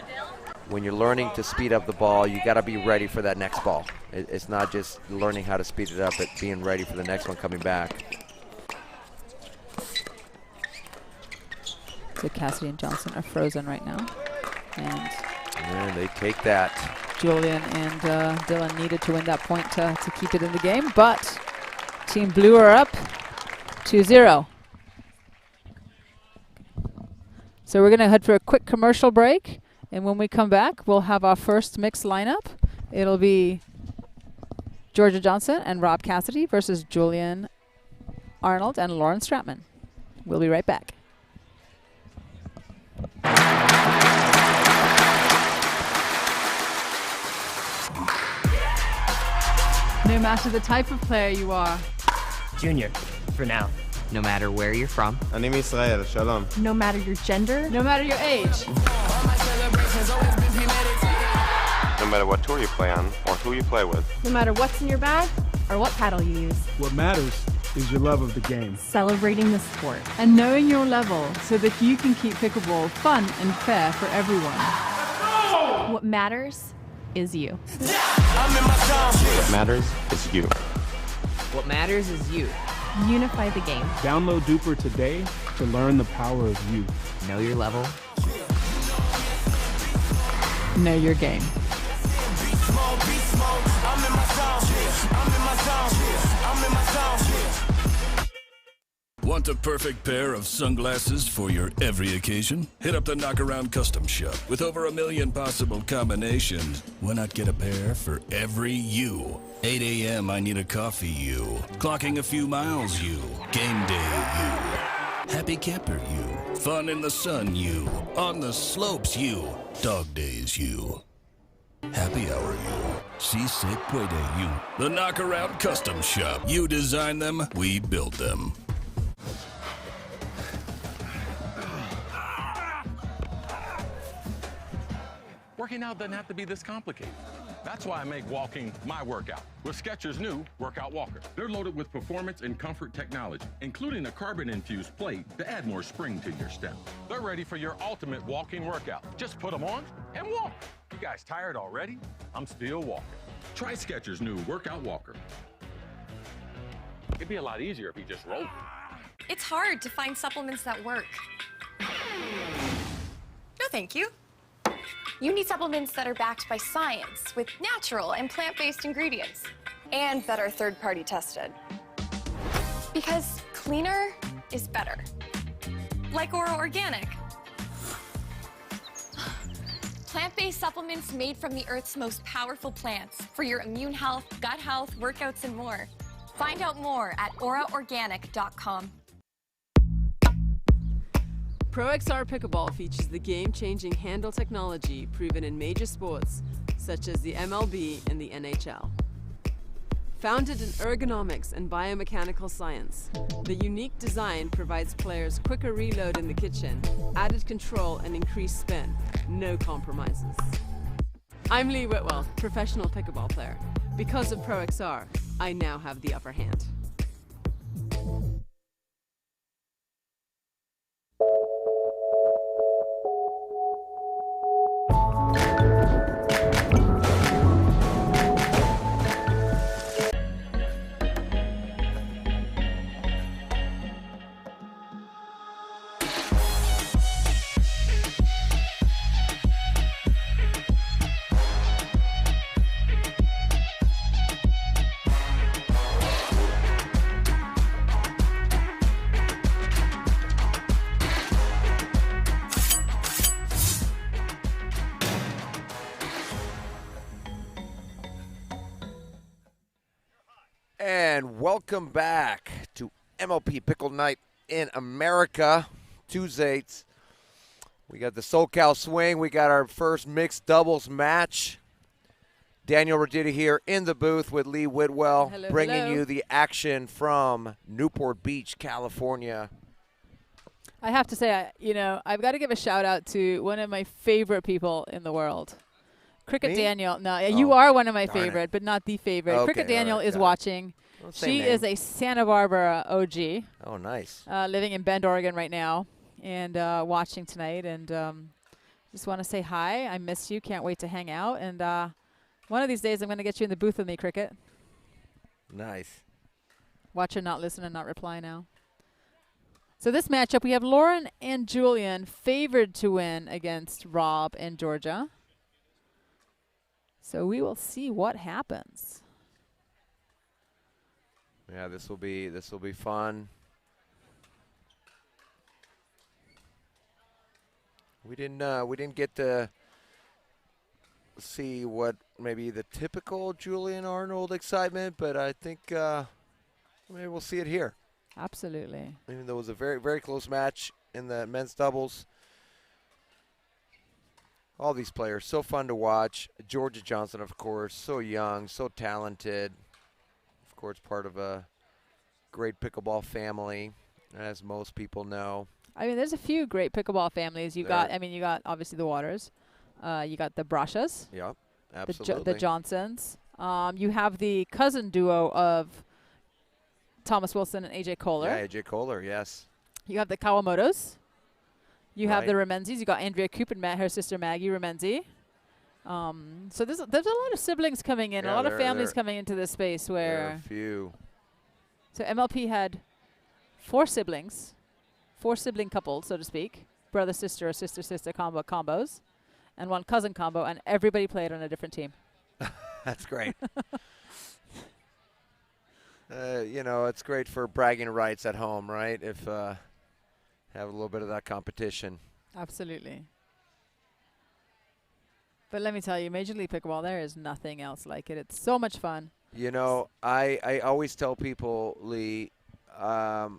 when you're learning to speed up the ball, you got to be ready for that next ball. It's not just learning how to speed it up, but being ready for the next one coming back. So Cassidy and Johnson are frozen right now. And they take that. Julian and Dylan needed to win that point to keep it in the game, but Team Blue are up 2-0. So we're going to head for a quick commercial break, and when we come back, we'll have our first mixed lineup. It'll be Georgia Johnson and Rob Cassidy versus Julian Arnold and Lauren Stratman. We'll be right back. No matter the type of player you are. Junior, for now. No matter where you're from. אני מישראל, שלום. No matter your gender. No matter your age. No matter what tour you play on or who you play with. No matter what's in your bag or what paddle you use. What matters is your love of the game. Celebrating the sport. And knowing your level so that you can keep pickleball fun and fair for everyone. What matters is you. What matters is you. What matters is you. Unify the game. Download Duper today to learn the power of you. Know your level. Know your game. Want a perfect pair of sunglasses for your every occasion? Hit up the Knockaround Custom Shop. With over 1 million possible combinations, why not get a pair for every you? 8 a.m. I need a coffee you. Clocking a few miles you. Game day you. Happy camper you. Fun in the sun you. On the slopes you. Dog days you. Happy hour you. Seasick puede you. The Knockaround Custom Shop. You design them, we build them. Working out doesn't have to be this complicated. That's why I make walking my workout with Skechers' new Workout Walker. They're loaded with performance and comfort technology, including a carbon-infused plate to add more spring to your step. They're ready for your ultimate walking workout. Just put them on and walk. You guys tired already? I'm still walking. Try Skechers' new Workout Walker. It'd be a lot easier if you just rolled. It's hard to find supplements that work. No, thank you. You need supplements that are backed by science with natural and plant-based ingredients and that are third-party tested. Because cleaner is better. Like Oro Organic. Plant-based supplements made from the Earth's most powerful plants for your immune health, gut health, workouts, and more. Find out more at oraorganic.com. Pro XR Pickleball features the game-changing handle technology proven in major sports such as the MLB and the NHL. Founded in ergonomics and biomechanical science, the unique design provides players quicker reload in the kitchen, added control and increased spin. No compromises. I'm Lee Whitwell, professional pickleball player. Because of Pro XR, I now have the upper hand. And welcome back to MLP Pickleball Night in America. Tuesdays, we got the SoCal Swing. We got our first mixed doubles match. Daniel Rodita here in the booth with Lee Whitwell, Hello, bringing hello. you the action from Newport Beach, California. I have to say, I've got to give a shout out to one of my favorite people in the world. Cricket Me? Daniel. No, Oh, you are one of my darn it. favorite, but not the favorite. Okay, Cricket Daniel all right, is got it. watching. Well, same She name. is a Santa Barbara OG. Oh, nice. Living in Bend, Oregon right now, and watching tonight. And just want to say hi. I miss you. Can't wait to hang out. And one of these days, I'm going to get you in the booth with me, Cricket. Nice. Watch her not listen and not reply now. So this matchup, we have Lauren and Julian favored to win against Rob and Georgia. So we will see what happens. Yeah, this will be fun. We didn't get to see what maybe the typical Julian Arnold excitement, but I think maybe we'll see it here. Absolutely. Even though it was a very, very close match in the men's doubles. All these players, so fun to watch. Georgia Johnson, of course, so young, so talented. Of course, part of a great pickleball family, as most people know. I mean, there's a few great pickleball families. You got obviously the Waters. You got the Brashas. Yep, absolutely. The Johnsons. You have the cousin duo of Thomas Wilson and AJ Kohler. Yeah, AJ Kohler, yes. You have the Kawamotos. You have the Right. Remenzis. You got Andrea Coop and her sister Maggie Remenzi. So there's a lot of siblings coming in, Yeah, a lot of there- families there- coming into this space There are where. a few. So MLP had 4 siblings, 4 sibling couples, so to speak, brother sister or sister sister combos, and 1 cousin combo, and everybody played on a different team. That's great. It's great for bragging rights at home, right? If have a little bit of that competition. Absolutely. But let me tell you, Major League Pickleball, there is nothing else like it. It's so much fun. You know, I always tell people, Lee, I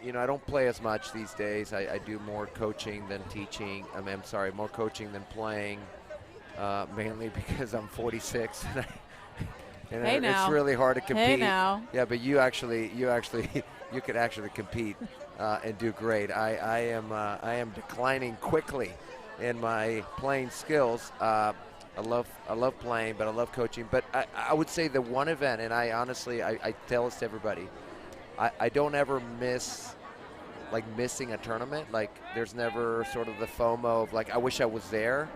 don't play as much these days. I do more coaching than teaching. I'm sorry, more coaching than playing, mainly because I'm 46 and Hey now. it's really hard to compete. Hey now. Yeah, but you could actually compete and do great. I am declining quickly in my playing skills. I love playing, but I love coaching. But I would say the one event, and I honestly tell this to everybody, I don't ever miss, missing a tournament. There's never sort of the FOMO of I wish I was there.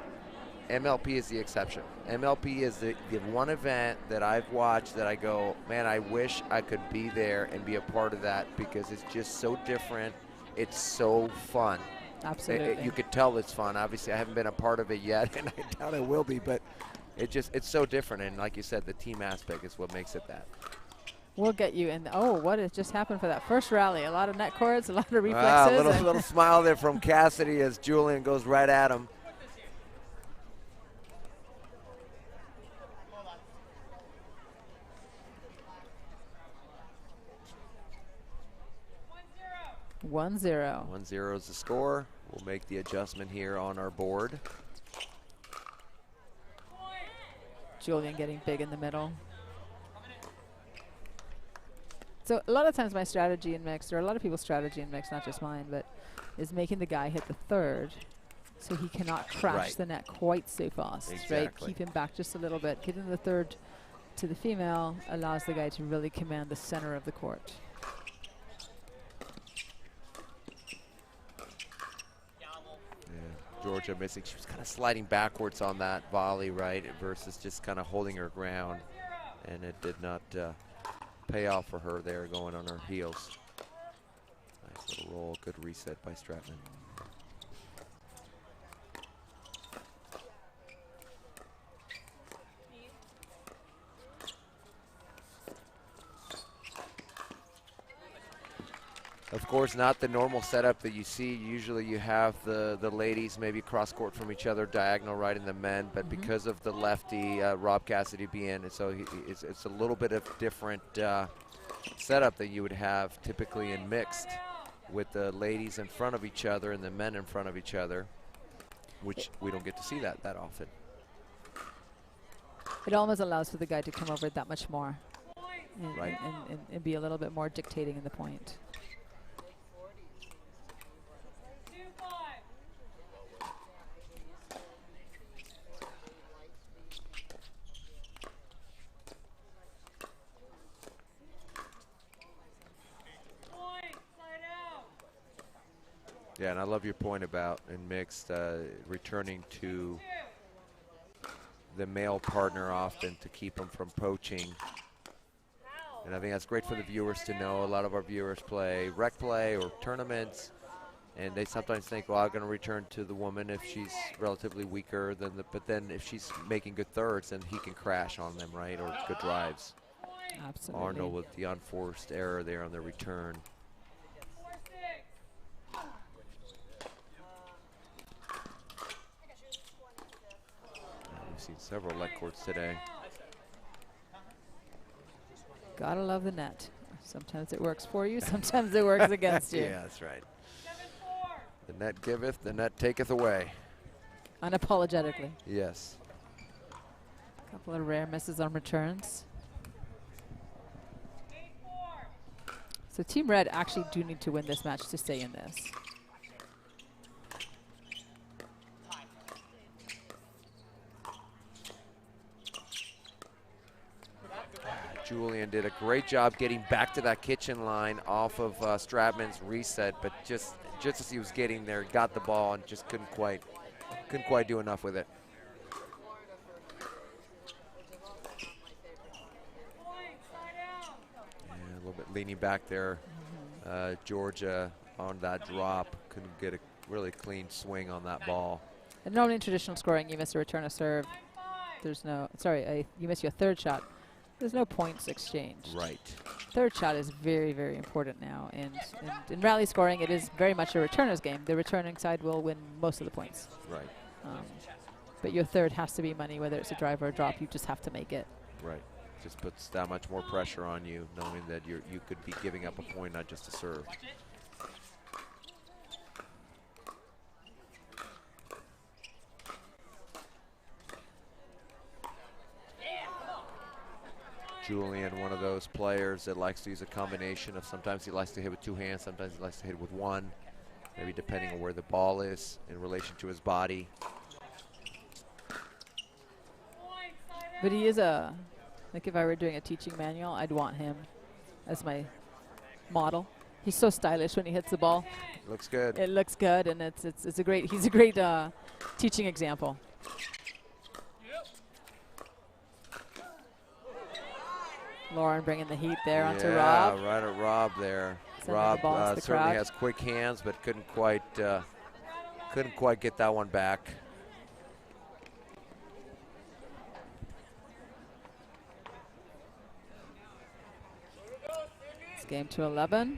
MLP is the exception. MLP is the one event that I've watched that I go, man, I wish I could be there and be a part of that because it's just so different. It's so fun. Absolutely. You could tell it's fun. Obviously, I haven't been a part of it yet, and I doubt I will be, but it's so different. And like you said, the team aspect is what makes it that. We'll get you in. Oh, what has just happened for that first rally? A lot of net cords, a lot of reflexes. Wow, little smile there from Cassidy as Julian goes right at him. One zero. 1-0 is the score. We'll make the adjustment here on our board. Julian getting big in the middle. So a lot of times my strategy in mixed, or a lot of people's strategy in mixed, not just mine, but is making the guy hit the third so he cannot crash the net quite so fast, right? Keep him back just a little bit. Getting the third to the female allows the guy to really command the center of the court. Georgia missing. She was kind of sliding backwards on that volley, right, versus just kind of holding her ground. And it did not pay off for her there, going on her heels. Nice little roll, good reset by Stratman. Of course, not the normal setup that you see. Usually you have the ladies maybe cross court from each other, diagonal right in the men, but because of the lefty, Rob Cassidy being, so it's a little bit of different setup that you would have typically in mixed, with the ladies in front of each other and the men in front of each other, which we don't get to see that often. It almost allows for the guy to come over that much more and be a little bit more dictating in the point. Yeah, and I love your point about in mixed returning to the male partner often to keep them from poaching. And I think that's great for the viewers to know. A lot of our viewers play rec play or tournaments, and they sometimes think, well, I'm going to return to the woman if she's relatively weaker than but then if she's making good thirds, then he can crash on them, right, or good drives. Absolutely. Arnold with the unforced error there on the return. We've seen several leg courts today. Gotta love the net. Sometimes it works for you, sometimes it works against you. Yeah, that's right. The net giveth, the net taketh away. Unapologetically. Yes. A couple of rare misses on returns. So Team Red actually do need to win this match to stay in this. Julian did a great job getting back to that kitchen line off of Stratman's reset, but just as he was getting there, got the ball and just couldn't quite do enough with it. Yeah, a little bit leaning back there. Georgia on that drop couldn't get a really clean swing on that ball. And normally in traditional scoring, you miss a return of serve. There's no, sorry, you miss your third shot. There's no points exchanged. Right. Third shot is very, very important now. And in rally scoring, it is very much a returner's game. The returning side will win most of the points. Right. But your third has to be money, whether it's a drive or a drop. You just have to make it. Right. Just puts that much more pressure on you, knowing that you could be giving up a point, not just a serve. Julian, one of those players that likes to use a combination of, sometimes he likes to hit with two hands, sometimes he likes to hit with one, maybe depending on where the ball is in relation to his body. But he is like if I were doing a teaching manual, I'd want him as my model. He's so stylish when he hits the ball. Looks good. It looks good, and he's a great teaching example. Lauren bringing the heat there onto Rob. Yeah, right at Rob there. Rob certainly has quick hands, but couldn't quite get that one back. It's game to 11.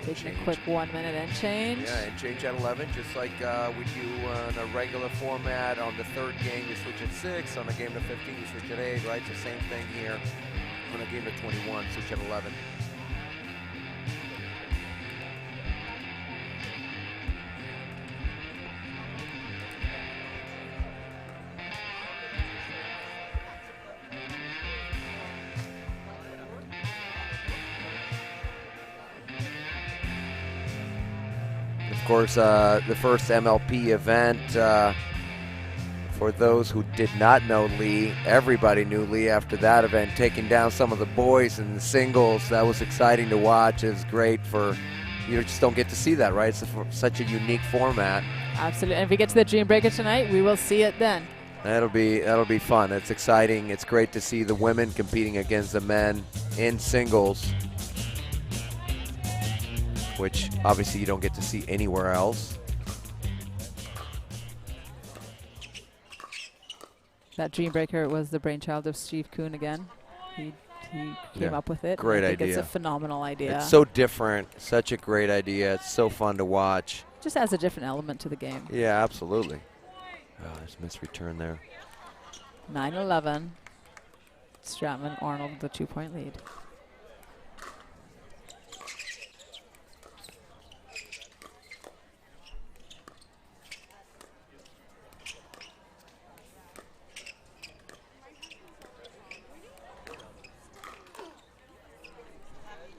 Taking a quick 1 minute end change. Yeah, and change at 11, just like we do in a regular format. On the third game, we switch at 6. On a game to 15, we switch at 8, right? So same thing here. On a game to 21, switch at 11. course, the first MLP event. For those who did not know Lee, everybody knew Lee after that event, taking down some of the boys in the singles. That was exciting to watch. It was great for, you just don't get to see that, right? It's such a unique format. Absolutely. And if we get to the Dream Breaker tonight, we will see it then. That'll be fun. It's exciting. It's great to see the women competing against the men in singles, which obviously you don't get to see anywhere else. That Dream Breaker was the brainchild of Steve Kuhn again. He came up with it. Great I think idea. It's a phenomenal idea. It's so different. Such a great idea. It's so fun to watch. Just adds a different element to the game. Yeah, absolutely. Oh, there's a missed return there. 9-11. Stratman, Arnold, the 2-point lead.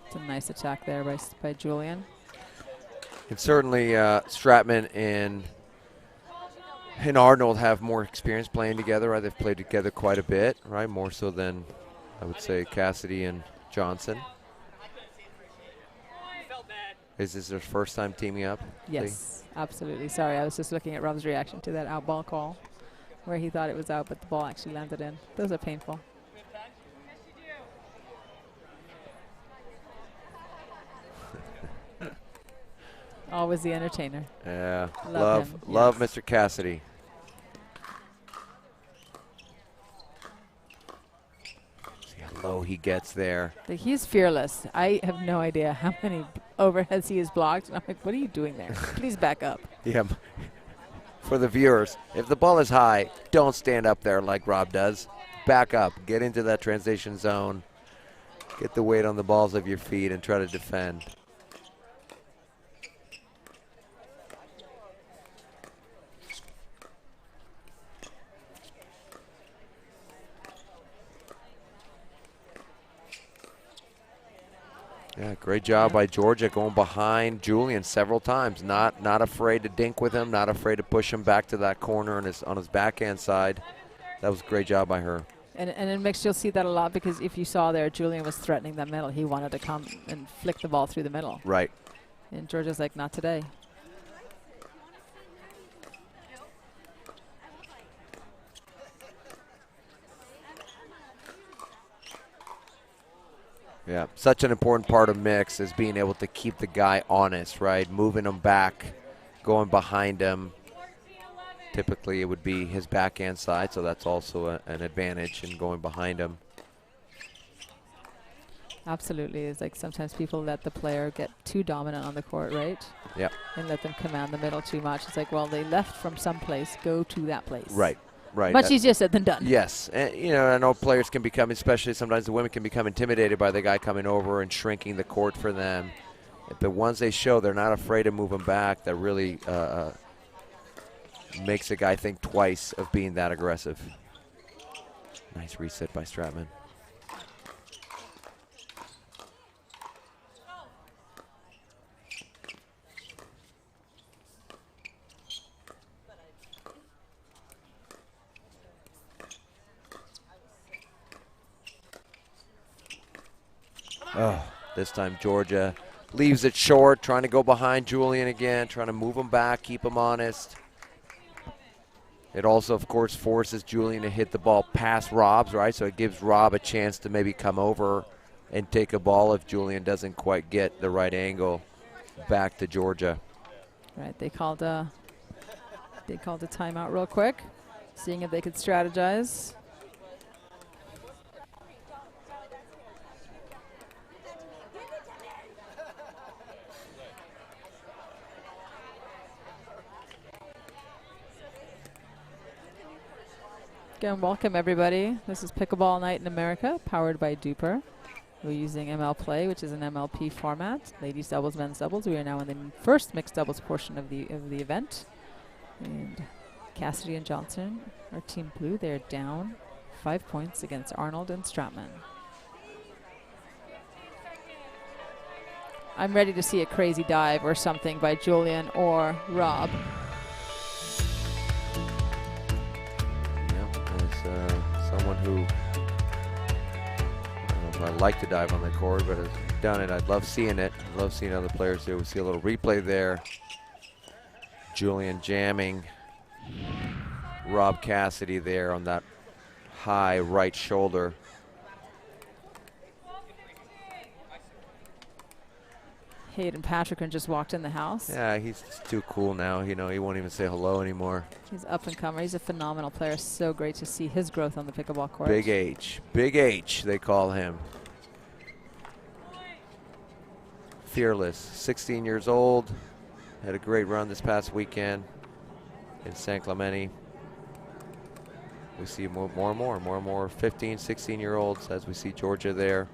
It's a nice attack there by Julian. And certainly Stratman and Arnold have more experience playing together. Right? They've played together quite a bit, right? More so than, I would say, Cassidy and Johnson. Is this their first time teaming up? Yes, absolutely. Sorry, I was just looking at Rob's reaction to that out ball call where he thought it was out, but the ball actually landed in. Those are painful. Always the entertainer. Yeah, love him. Love Yes. Mr. Cassidy. See how low he gets there. He's fearless. I have no idea how many overheads he has blocked. And I'm like, what are you doing there? Please back up. Yeah. For the viewers, if the ball is high, don't stand up there like Rob does. Back up. Get into that transition zone. Get the weight on the balls of your feet and try to defend. Yeah, great job by Georgia going behind Julian several times. Not afraid to dink with him, not afraid to push him back to that corner on his backhand side. That was a great job by her. And in mixed, you'll see that a lot because if you saw there, Julian was threatening that middle. He wanted to come and flick the ball through the middle. Right. And Georgia's like, not today. Yeah, such an important part of mix is being able to keep the guy honest, right? Moving him back, going behind him. Typically, it would be his backhand side, so that's also an advantage in going behind him. Absolutely. It's like sometimes people let the player get too dominant on the court, right? Yeah. And let them command the middle too much. It's like, well, they left from some place, go to that place. Right. Right. Much easier said than done. Yes. And, I know players can become, especially sometimes the women can become intimidated by the guy coming over and shrinking the court for them. But once they show they're not afraid to move them back, that really makes a guy think twice of being that aggressive. Nice reset by Stratman. Oh, this time Georgia leaves it short, trying to go behind Julian again, trying to move him back, keep him honest. It also, of course, forces Julian to hit the ball past Rob's, right? So it gives Rob a chance to maybe come over and take a ball if Julian doesn't quite get the right angle back to Georgia. Right, they called a timeout real quick, seeing if they could strategize. Again, welcome everybody. This is Pickleball Night in America, powered by Duper. We're using ML Play, which is an MLP format. Ladies doubles, men's doubles. We are now in the first mixed doubles portion of the event. And Cassidy and Johnson are Team Blue. They're down 5 points against Arnold and Stratman. I'm ready to see a crazy dive or something by Julian or Rob. As someone who I like to dive on the court, but has done it. I'd love seeing it. I love seeing other players do. We see a little replay there. Julian jamming Rob Cassidy there on that high right shoulder. Hayden Patrick just walked in the house. Yeah, he's too cool now. You know, he won't even say hello anymore. He's up and comer. He's a phenomenal player. So great to see his growth on the pickleball court. Big H. Big H, they call him. Fearless, 16 years old. Had a great run this past weekend in San Clemente. We see more and more 15, 16-year-olds as we see Georgia there.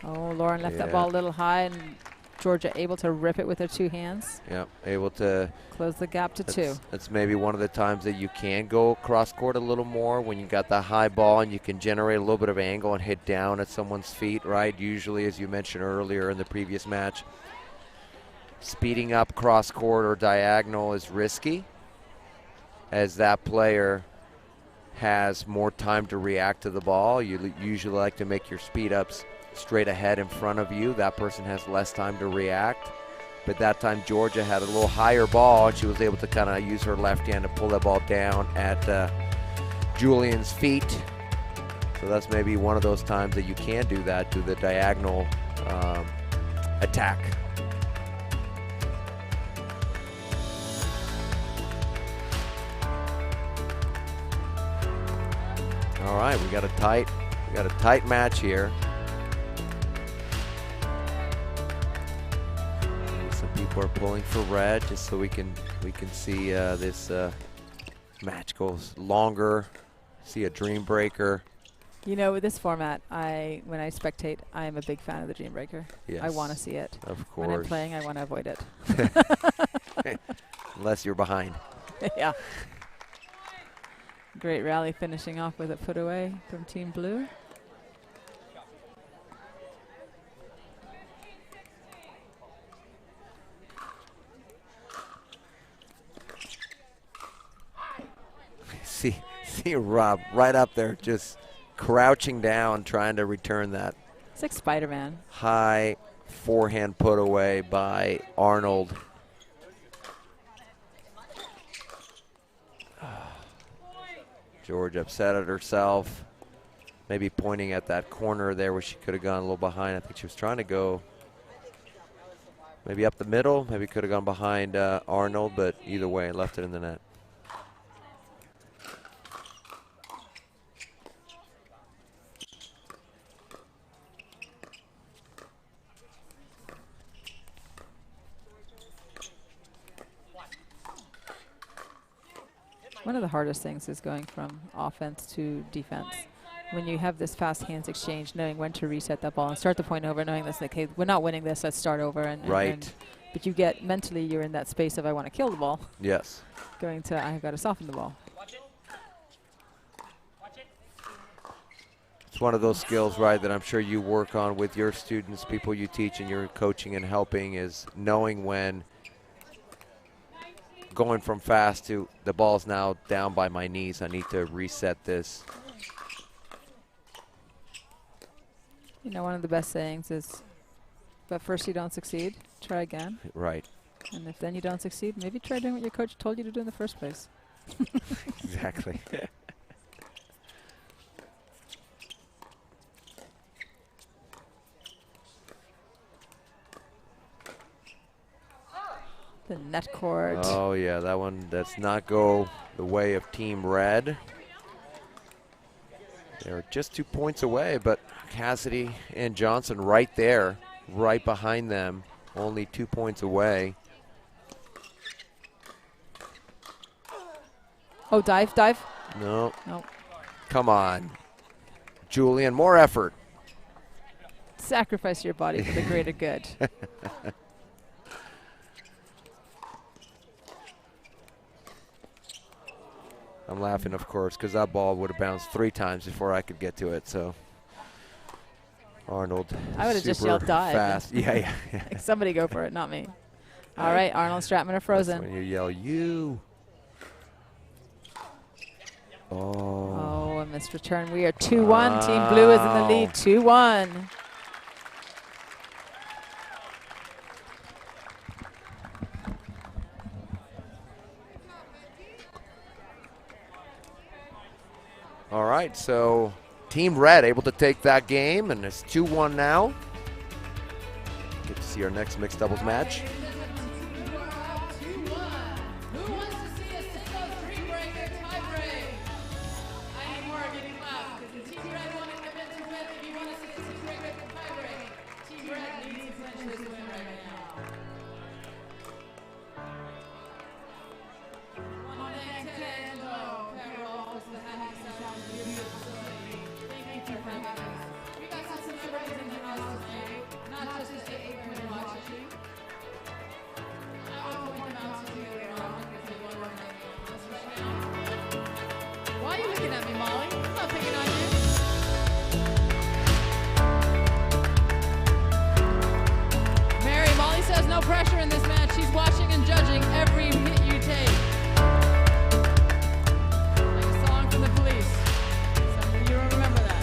Oh, Lauren left that ball a little high, and Georgia able to rip it with her 2 hands. Yeah, able to close the gap to 2. That's maybe one of the times that you can go cross court a little more when you got that high ball and you can generate a little bit of angle and hit down at someone's feet, right? Usually, as you mentioned earlier in the previous match, speeding up cross court or diagonal is risky, as that player has more time to react to the ball. You usually like to make your speed ups straight ahead in front of you. That person has less time to react. But that time Georgia had a little higher ball, and she was able to kind of use her left hand to pull that ball down at Julian's feet. So that's maybe one of those times that you can do that, do the diagonal attack. All right, we got a tight match here. People are pulling for red just so we can see this match goes longer. See a dream breaker. You know, with this format, when I spectate, I am a big fan of the dream breaker. Yes, I want to see it. Of course. When I'm playing, I want to avoid it. Unless you're behind. Yeah. Great rally finishing off with a put away from Team Blue. See Rob right up there, just crouching down, trying to return that. It's like Spider-Man. High forehand put away by Arnold. George upset at herself, maybe pointing at that corner there where she could have gone a little behind. I think she was trying to go maybe up the middle, maybe could have gone behind Arnold, but either way, left it in the net. One of the hardest things is going from offense to defense. When you have this fast hands exchange, knowing when to reset that ball and start the point over, knowing this, like, hey, we're not winning this, let's start over. Right. But you get, mentally, you're in that space of, I want to kill the ball. Yes. Going to, I've got to soften the ball. It's one of those skills, right, that I'm sure you work on with your students, people you teach and you're coaching and helping, is knowing when going from fast to the ball's now down by my knees. I need to reset this. You know, one of the best sayings is, but first you don't succeed, try again. Right. And if then you don't succeed, maybe try doing what your coach told you to do in the first place. Exactly. The net court. Oh, yeah, that one does not go the way of Team Red. They're just 2 points away, but Cassidy and Johnson right there, right behind them, only 2 points away. Oh, dive, dive. No. Nope. Come on. Julian, more effort. sacrifice your body for the greater good. I'm laughing, of course, because that ball would have bounced 3 times before I could get to it. So Arnold, I would have just yelled dive. Fast. Yeah. Like, somebody go for it, not me. All right, Arnold Stratman are frozen. That's when you yell, you. Oh, a missed return. We are 2-1. Team Blue is in the lead, 2-1. All right, so Team Red able to take that game, and it's 2-1 now. Get to see our next mixed doubles match. Why are you looking at me, Molly? I'm not picking on you. Mary, Molly says no pressure in this match. She's watching and judging every hit you take. Like a song from the Police. Some of you don't remember that.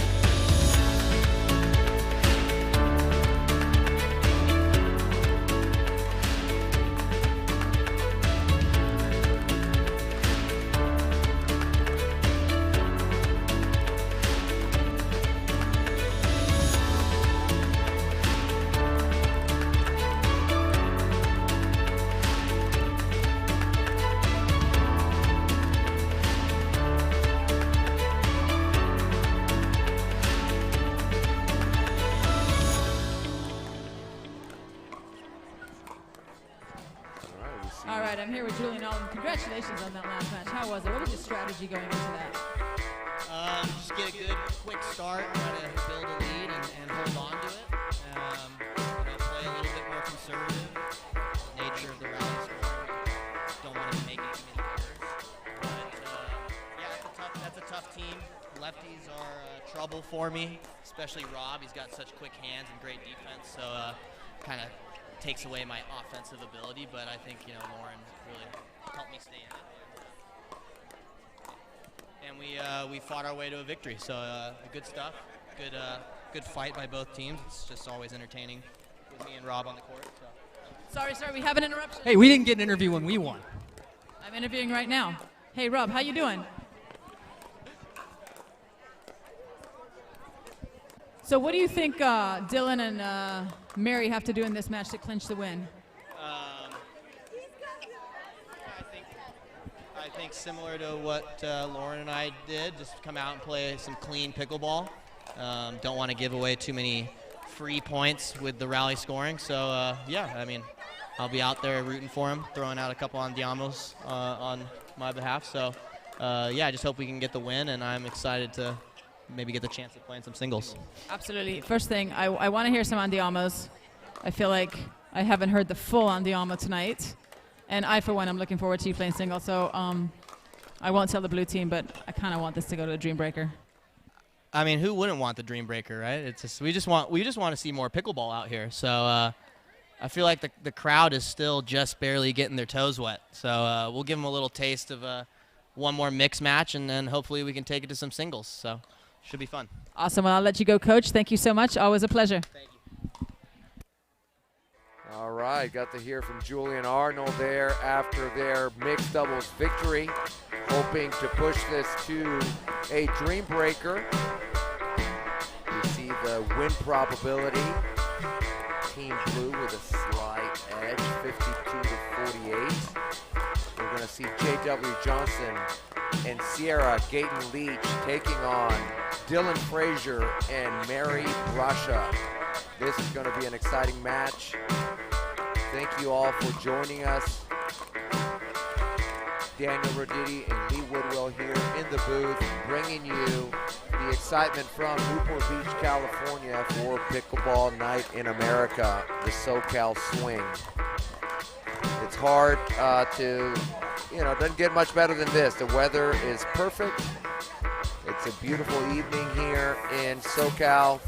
All right, I'm here with Julian Alden. Congratulations on that last match. How was it? What was your strategy going into that? Just get a good, quick start, try to build a lead and hold on to it. Play a little bit more conservative. The nature of the rally scoring. Don't want to make too many errors. But yeah, that's a tough team. Lefties are trouble for me, especially Rob. He's got such quick hands and great defense, so kind of takes away my offensive ability, but I think, Lauren really helped me stay in it. And we fought our way to a victory, so good stuff. Good fight by both teams. It's just always entertaining with me and Rob on the court. So. Sorry, we have an interruption. Hey, we didn't get an interview when we won. I'm interviewing right now. Hey, Rob, how you doing? So what do you think Dylan and Mary have to do in this match to clinch the win? I think similar to what Lauren and I did, just come out and play some clean pickleball. Don't want to give away too many free points with the rally scoring. So, yeah, I mean, I'll be out there rooting for him, throwing out a couple on Diamos on my behalf. So, yeah, I just hope we can get the win, and I'm excited to maybe get the chance of playing some singles. Absolutely. First thing, I want to hear some Andiamos. I feel like I haven't heard the full Andiamo tonight. And I, for one, I'm looking forward to you playing singles. So I won't tell the blue team, but I kind of want this to go to a Dream Breaker. I mean, who wouldn't want the Dream Breaker, right? It's just we just want to see more pickleball out here. So I feel like the crowd is still just barely getting their toes wet. So we'll give them a little taste of one more mix match, and then hopefully we can take it to some singles. So should be fun. Awesome. Well, I'll let you go, Coach. Thank you so much. Always a pleasure. Thank you. All right, got to hear from Julian Arnold there after their mixed doubles victory, hoping to push this to a Dream Breaker. You see the win probability. Team Blue with a slight edge, 52-48. We're going to see J.W. Johnson and Sierra Gayton-Leach taking on Dylan Frazier and Mary Brasha. This is going to be an exciting match. Thank you all for joining us. Daniel Roditi and Lee Woodwell here in the booth, bringing you the excitement from Newport Beach, California for Pickleball Night in America, the SoCal Swing. It's hard to, it doesn't get much better than this. The weather is perfect. It's a beautiful evening here in SoCal.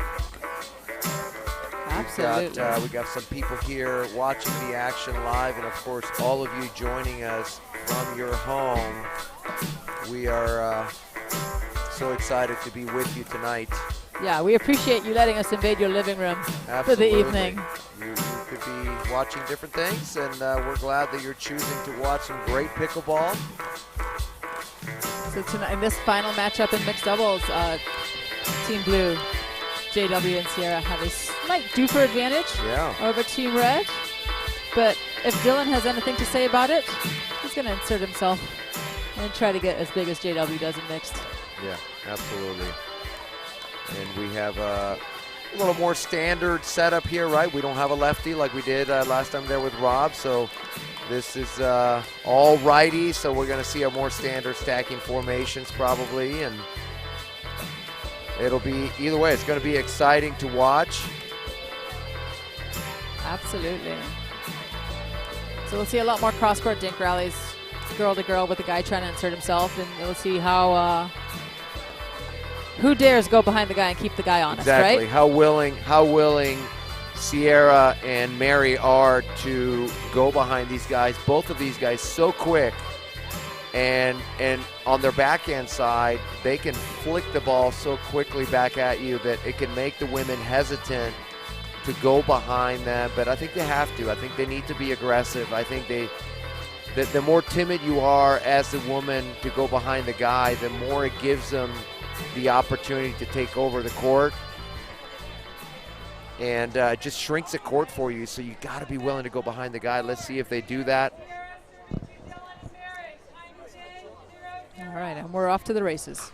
Absolutely. We got some people here watching the action live, and of course all of you joining us from your home. We are so excited to be with you tonight. Yeah, we appreciate you letting us invade your living room for the evening. You could be watching different things, and we're glad that you're choosing to watch some great pickleball. So tonight, in this final matchup in mixed doubles, Team Blue, JW and Sierra have a slight duper advantage over Team Red. But if Dylan has anything to say about it, he's going to insert himself and try to get as big as JW does in mixed. Yeah, absolutely. And we have a little more standard setup here, right? We don't have a lefty like we did last time there with Rob. So this is all righty. So we're going to see a more standard stacking formations probably. And it'll be, either way, it's going to be exciting to watch. Absolutely. So we'll see a lot more cross-court dink rallies, girl to girl with the guy trying to insert himself, and we'll see how who dares go behind the guy and keep the guy honest, exactly. right? How willing Sierra and Mary are to go behind these guys. Both of these guys so quick, and on their backhand side, they can flick the ball so quickly back at you that it can make the women hesitant to go behind them. But I think they have to. I think they need to be aggressive. I think the more timid you are as the woman to go behind the guy, the more it gives them the opportunity to take over the court, and just shrinks the court for you. So you got to be willing to go behind the guy. Let's see if they do that. All right, and we're off to the races.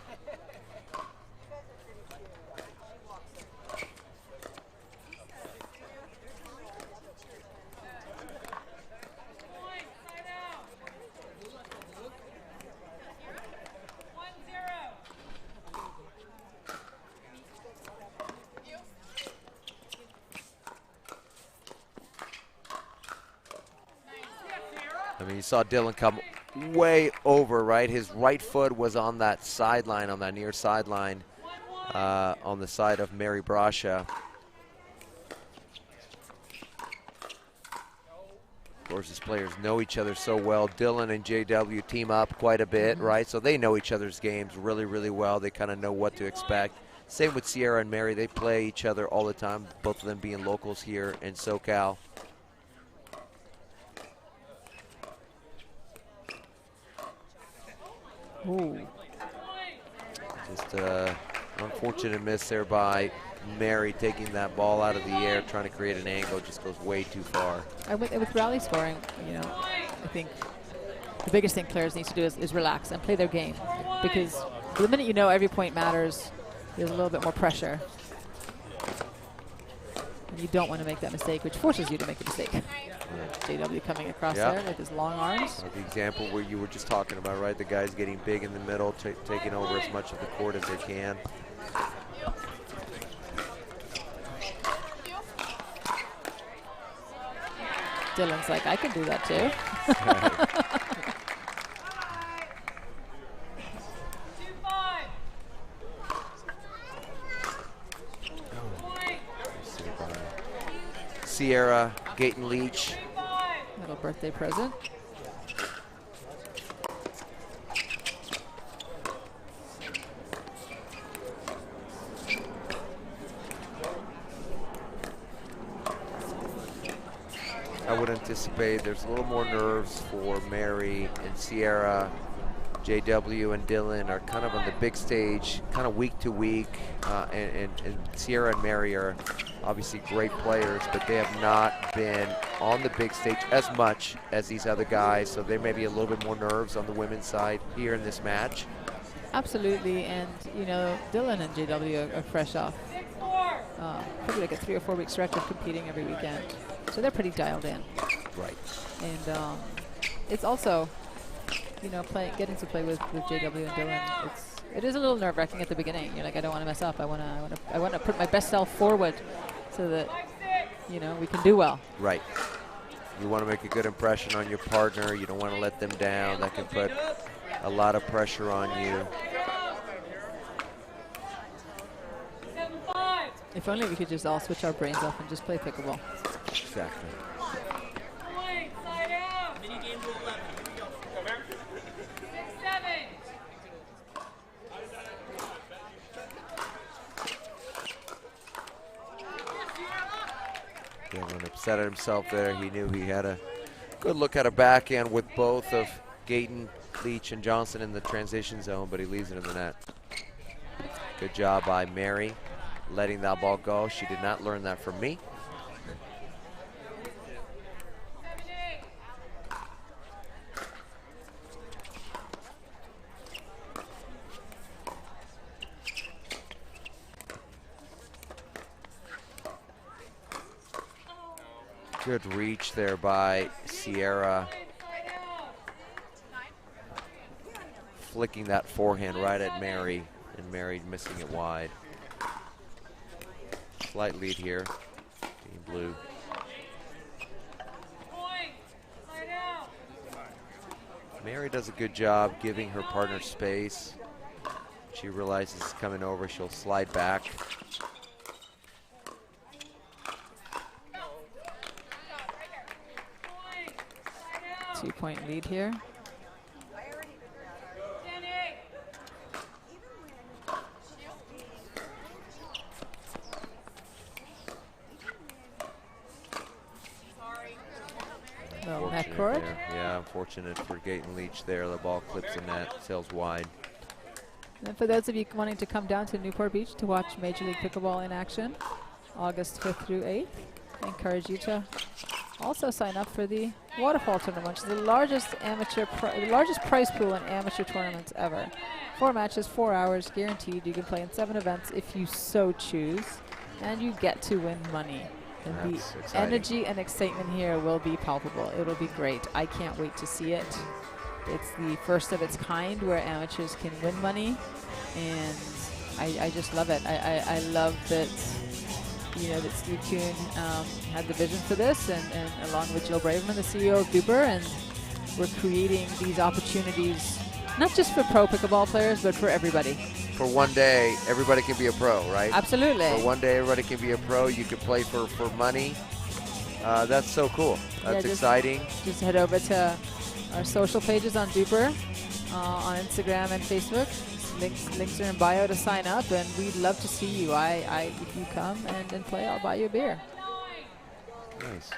I mean, you saw Dylan come way over, right? His right foot was on that sideline, on that near sideline, on the side of Mary Brasha. Of course, these players know each other so well. Dylan and JW team up quite a bit, right? So they know each other's games really, really well. They kind of know what to expect. Same with Sierra and Mary. They play each other all the time, both of them being locals here in SoCal. Ooh. Just unfortunate miss there by Mary, taking that ball out of the air, trying to create an angle, just goes way too far. With rally scoring, I think the biggest thing players need to do is relax and play their game, because the minute you know every point matters, there's a little bit more pressure. And you don't want to make that mistake, which forces you to make a mistake. JW coming across there with his long arms. The example where you were just talking about, right? The guys getting big in the middle, taking over as much of the court as they can. Dylan's like, I can do that too. Sierra Gayton Leach. Little birthday present. I would anticipate there's a little more nerves for Mary and Sierra. JW and Dylan are kind of on the big stage, kind of week to week, and Sierra and Mary are obviously great players, but they have not been on the big stage as much as these other guys, so there may be a little bit more nerves on the women's side here in this match. Absolutely, and Dylan and JW are fresh off probably like a 3 or 4 week stretch of competing every weekend, so they're pretty dialed in. Right. And it's also you know, getting to play with JW and Dylan, it is a little nerve-wracking at the beginning. You're like, I don't want to mess up. I want to put my best self forward so that, you know, we can do well. Right. You want to make a good impression on your partner. You don't want to let them down. That can put a lot of pressure on you. If only we could just all switch our brains off and just play pickleball. Exactly. Dylan upset at himself there. He knew he had a good look at a backhand with both of Gayton, Leach, and Johnson in the transition zone, but he leaves it in the net. Good job by Mary letting that ball go. She did not learn that from me. Good reach there by Sierra. Flicking that forehand right at Mary, and Mary missing it wide. Slight lead here, Team Blue. Mary does a good job giving her partner space. She realizes it's coming over, she'll slide back. Two-point lead here. Net court. Yeah, unfortunate for Gayton Leach there. The ball clips the net, sails wide. And for those of you wanting to come down to Newport Beach to watch Major League Pickleball in action, August 5th through 8th, I encourage you to also sign up for the Waterfall Tournament, which is the largest prize pool in amateur tournaments ever. 4 matches, 4 hours, guaranteed. You can play in 7 events if you so choose, and you get to win money. And the energy and excitement here will be palpable. It'll be great. I can't wait to see it. It's the first of its kind where amateurs can win money, and I just love it. I love that, you know, that Steve Kuhn had the vision for this, and along with Jill Braverman, the CEO of Duper, and we're creating these opportunities not just for pro pickleball players, but for everybody. For one day, everybody can be a pro, right? Absolutely. For one day, everybody can be a pro. You can play for money. That's so cool. That's exciting. Just head over to our social pages on Duper, on Instagram and Facebook. Links are in bio to sign up, and we'd love to see you. If you come and play, I'll buy you a beer. Nice.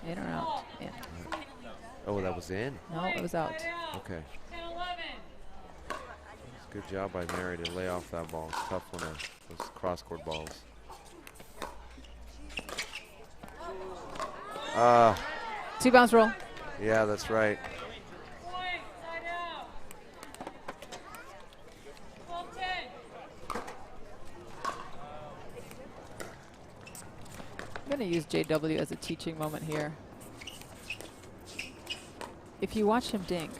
In or out? In. Oh, that was in? No, it was out. Okay. Good job by Mary to lay off that ball. It's tough when those cross-court balls. Two bounce roll. Yeah, that's right. I'm going to use JW as a teaching moment here. If you watch him dink,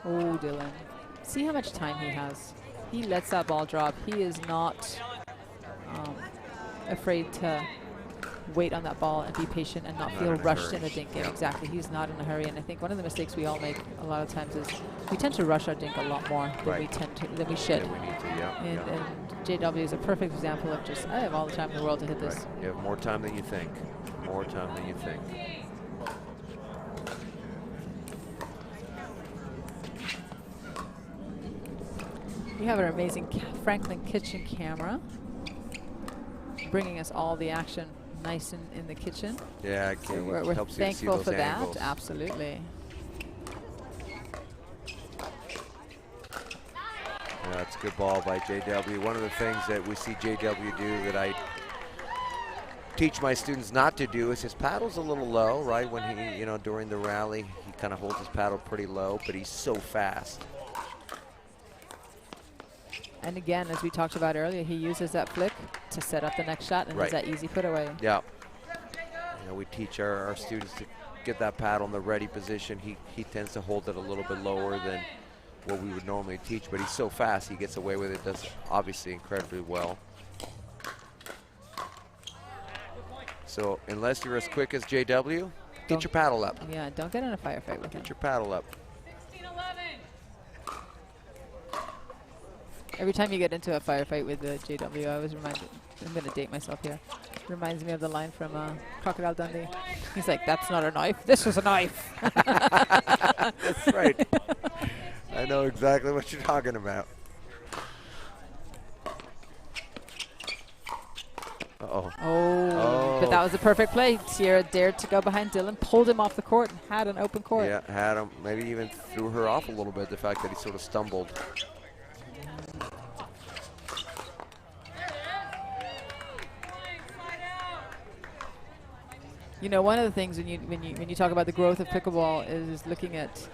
oh, Dylan, see how much time he has. He lets that ball drop. He is not afraid to wait on that ball and be patient and not feel rushed in the dink game. Exactly. He's not in a hurry. And I think one of the mistakes we all make a lot of times is we tend to rush our dink a lot more than we should. Yeah, we need to, and JW is a perfect example of just, I have all the time in the world to hit this. Right. You have more time than you think. More time than you think. We have our amazing Franklin kitchen camera bringing us all the action nice in the kitchen. Yeah, so we're helps thankful you to see for those angles. that. Absolutely. Yeah, that's a good ball by JW. One of the things that we see JW do that I teach my students not to do is his paddle's a little low, right? When he, during the rally, he kind of holds his paddle pretty low, but he's so fast. And again, as we talked about earlier, he uses that flick to set up the next shot and has that easy put away. Yeah. You know, we teach our students to get that paddle in the ready position. He tends to hold it a little bit lower than what we would normally teach, but he's so fast, he gets away with it, does obviously incredibly well. So unless you're as quick as JW, get your paddle up. Yeah, don't get in a firefight with him. Get your paddle up. Every time you get into a firefight with the JW, I always remind, I'm going to date myself here. Reminds me of the line from Crocodile Dundee. He's like, "That's not a knife. This is a knife." That's right. I know exactly what you're talking about. Uh-oh. Oh, but that was a perfect play. Sierra dared to go behind Dylan, pulled him off the court, and had an open court. Yeah, had him. Maybe even threw her off a little bit, the fact that he sort of stumbled. You know, one of the things when you talk about the growth of pickleball is looking at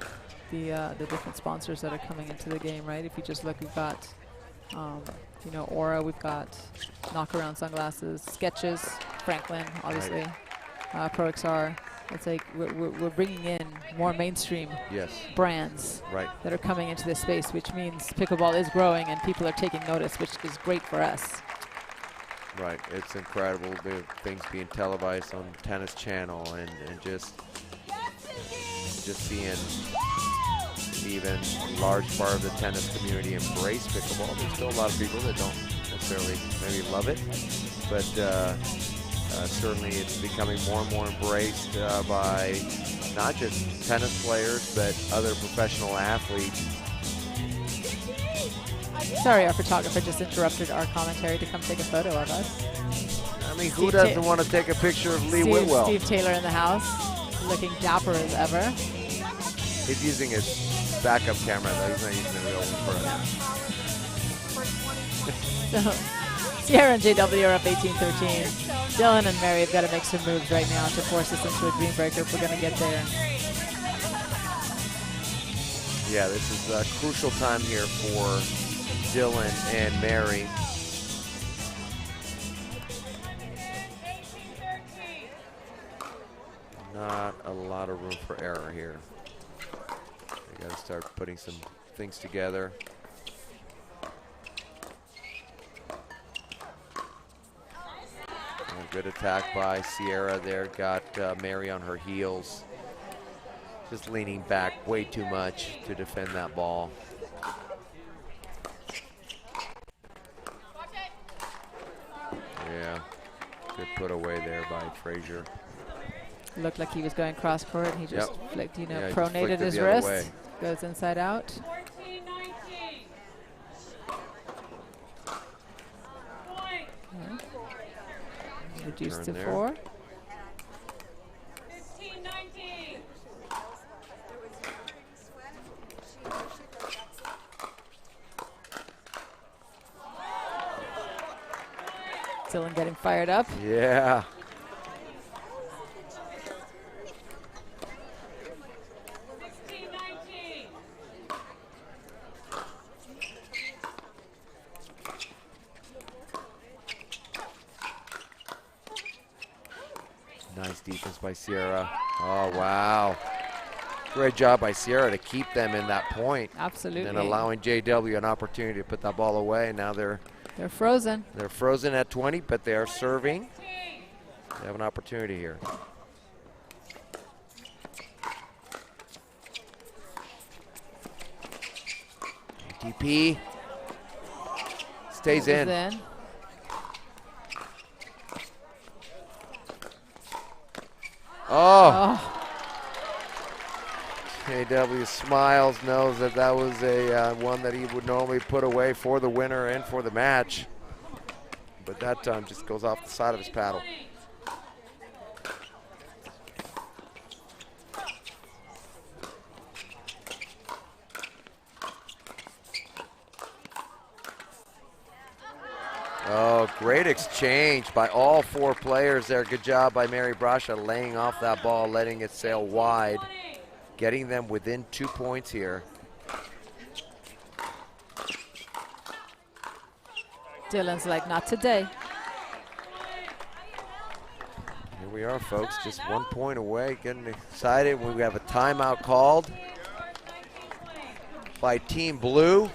the different sponsors that are coming into the game, right? If you just look, we've got you know, Aura, we've got Knockaround sunglasses, Sketches, Franklin, obviously, Pro XR. It's like we're bringing in more mainstream brands that are coming into this space, which means pickleball is growing and people are taking notice, which is great for us. Right, it's incredible, the things being televised on Tennis Channel and just seeing even a large part of the tennis community embrace pickleball. There's still a lot of people that don't necessarily maybe love it, but certainly it's becoming more and more embraced by not just tennis players, but other professional athletes. Sorry, our photographer just interrupted our commentary to come take a photo of us. I mean, who doesn't want to take a picture of Lee Whitwell? Steve Taylor in the house, looking dapper as ever. He's using his backup camera, though. He's not using the real one So, Sierra and JW are up 18-13. Dylan and Mary have got to make some moves right now to force us into a dream breaker if we're going to get there. Yeah, this is a crucial time here for Dylan and Mary. Not a lot of room for error here. They got to start putting some things together. A good attack by Sierra there. Got Mary on her heels. Just leaning back way too much to defend that ball. Yeah, good put away there by Frazier. Looked like he was going cross court, and he just flicked, you know, Yeah, pronated his wrist. Goes inside out. Reduced to 4. Dylan getting fired up. Yeah. Nice defense by Sierra. Oh, wow. Great job by Sierra to keep them in that point. Absolutely. And allowing JW an opportunity to put that ball away. Now they're frozen. They're frozen at 20, but they are serving. They have an opportunity here. DP stays in. Oh. KW smiles, knows that that was a one that he would normally put away for the winner and for the match. But that time just goes off the side of his paddle. Oh, great exchange by all 4 players there. Good job by Mary Brasha laying off that ball, letting it sail wide. getting them within 2 points here. Dylan's like, not today. Here we are, folks, just 1 point away, getting excited. We have a timeout called by Team Blue.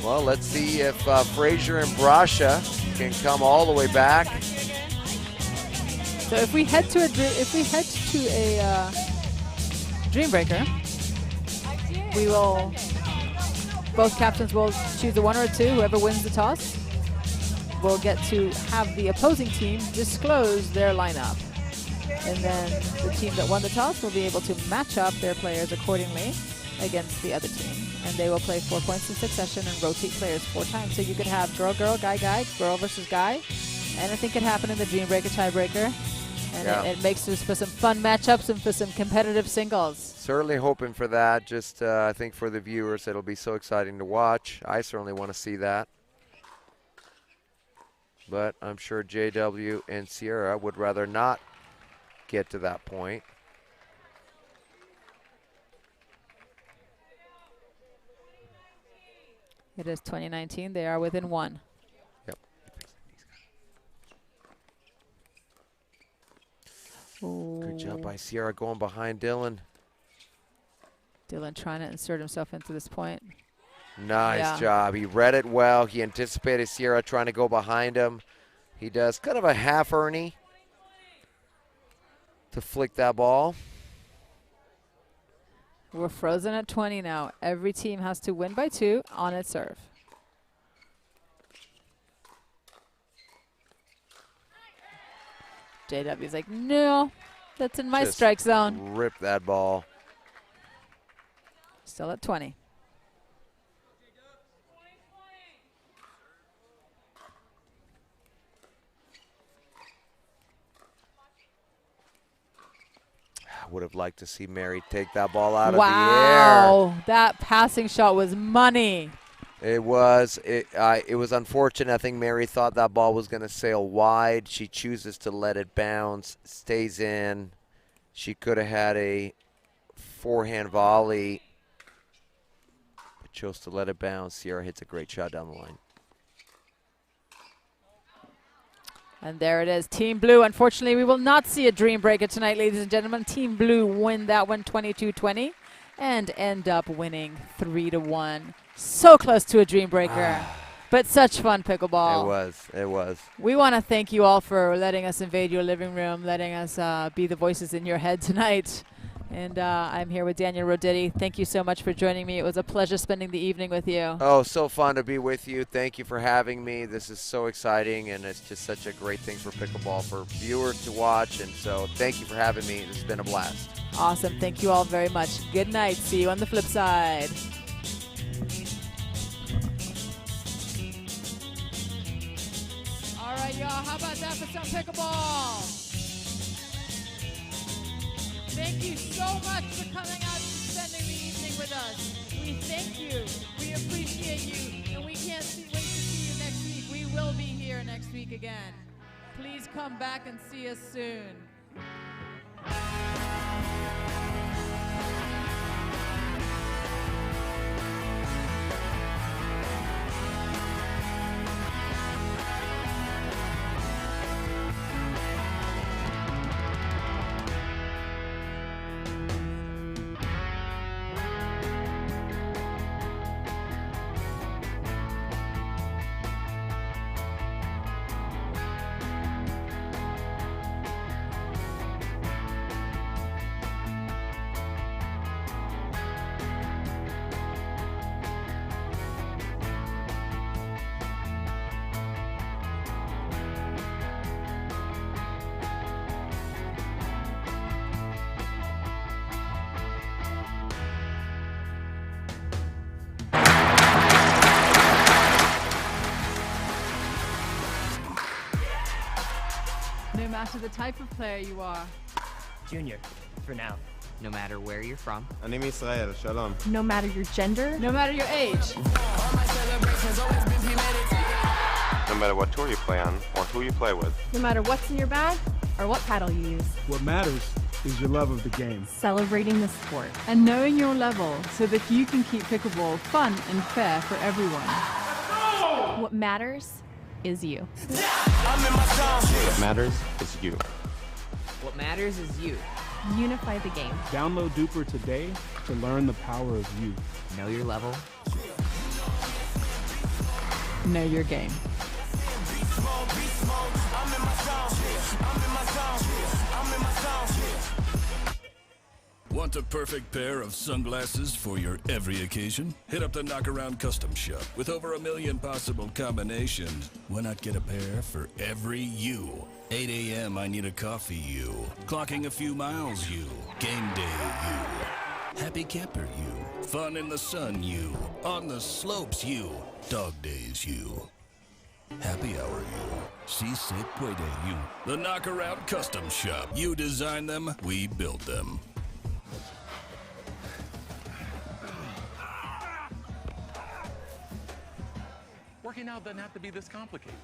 Well, let's see if Frazier and Brasha can come all the way back. So if we head to a Dream Breaker, we will, both captains will choose a 1 or a 2. Whoever wins the toss will get to have the opposing team disclose their lineup. And then the team that won the toss will be able to match up their players accordingly against the other team. And they will play 4 points in succession and rotate players 4 times. So you could have girl, girl, guy, guy, girl versus guy. Anything could happen in the Dream Breaker tiebreaker. And it makes this for some fun matchups and for some competitive singles. Certainly hoping for that. Just I think for the viewers, it'll be so exciting to watch. I certainly want to see that. But I'm sure JW and Sierra would rather not get to that point. It is 2019. They are within 1. Yep. Good job by Sierra going behind Dylan. Dylan trying to insert himself into this point. Nice job. He read it well. He anticipated Sierra trying to go behind him. He does kind of a half Ernie to flick that ball. We're frozen at 20 now. Every team has to win by 2 on its serve. JW's like, no, that's in my Just strike zone. Rip that ball. Still at 20. Would have liked to see Mary take that ball out of the air. Wow, that passing shot was money. It was unfortunate. I think Mary thought that ball was going to sail wide. She chooses to let it bounce, stays in. She could have had a forehand volley, but chose to let it bounce. Sierra hits a great shot down the line. And there it is, Team Blue. Unfortunately, we will not see a Dream Breaker tonight, ladies and gentlemen. Team Blue win that one 22-20 and end up winning 3-1. So close to a Dream Breaker, but such fun pickleball. It was. We want to thank you all for letting us invade your living room, letting us be the voices in your head tonight. And I'm here with Daniel Roditti. Thank you so much for joining me. It was a pleasure spending the evening with you. Oh, so fun to be with you. Thank you for having me. This is so exciting, and it's just such a great thing for pickleball for viewers to watch. And so thank you for having me. This has been a blast. Awesome. Thank you all very much. Good night. See you on the flip side. All right, y'all. How about that for some pickleball? Thank you so much for coming out and spending the evening with us. We thank you. We appreciate you. And we can't wait to see you next week. We will be here next week again. Please come back and see us soon. No matter the type of player you are. Junior, for now. no matter where you're from. אני מישראל, שלום. No matter your gender, No matter your age. No matter what tour you play on or who you play with. no matter what's in your bag or what paddle you use. What matters is your love of the game. Celebrating the sport. And knowing your level so that you can keep pickleball fun and fair for everyone. What matters is you. What matters is you. What matters is you. Unify the game. Download Duper today to learn the power of you. Know your level. Know your game. Want a perfect pair of sunglasses for your every occasion? Hit up the Knockaround Custom Shop. With over 1 million possible combinations, why not get a pair for every you? 8 a.m. I need a coffee you. Clocking a few miles you. Game day you. Happy camper you. Fun in the sun you. On the slopes you. Dog days you. Happy hour you. Si se puede you. The Knockaround Custom Shop. You design them, we build them. Working out doesn't have to be this complicated.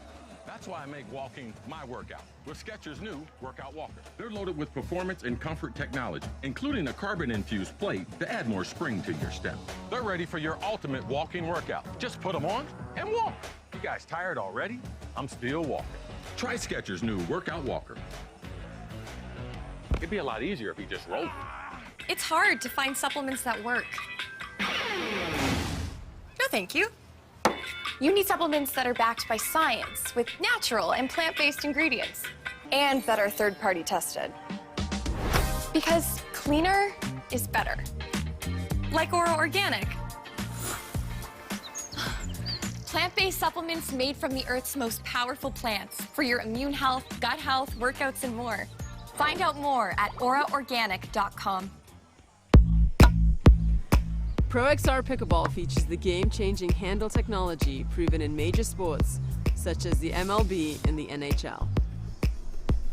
That's why I make walking my workout with Skechers' new Workout Walker. They're loaded with performance and comfort technology, including a carbon-infused plate to add more spring to your step. They're ready for your ultimate walking workout. Just put them on and walk. You guys tired already? I'm still walking. Try Skechers' new Workout Walker. It'd be a lot easier if you just rolled. It's hard to find supplements that work. No, thank you. You need supplements that are backed by science with natural and plant-based ingredients and that are third-party tested. Because cleaner is better. Like Ora Organic. Plant-based supplements made from the Earth's most powerful plants for your immune health, gut health, workouts, and more. Find out more at oraorganic.com. ProXR Pickleball features the game-changing handle technology proven in major sports such as the MLB and the NHL.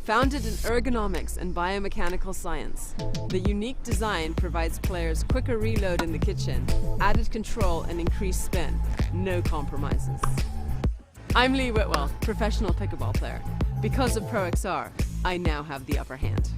Founded in ergonomics and biomechanical science, the unique design provides players quicker reload in the kitchen, added control and increased spin, no compromises. I'm Lee Whitwell, professional pickleball player. Because of ProXR, I now have the upper hand.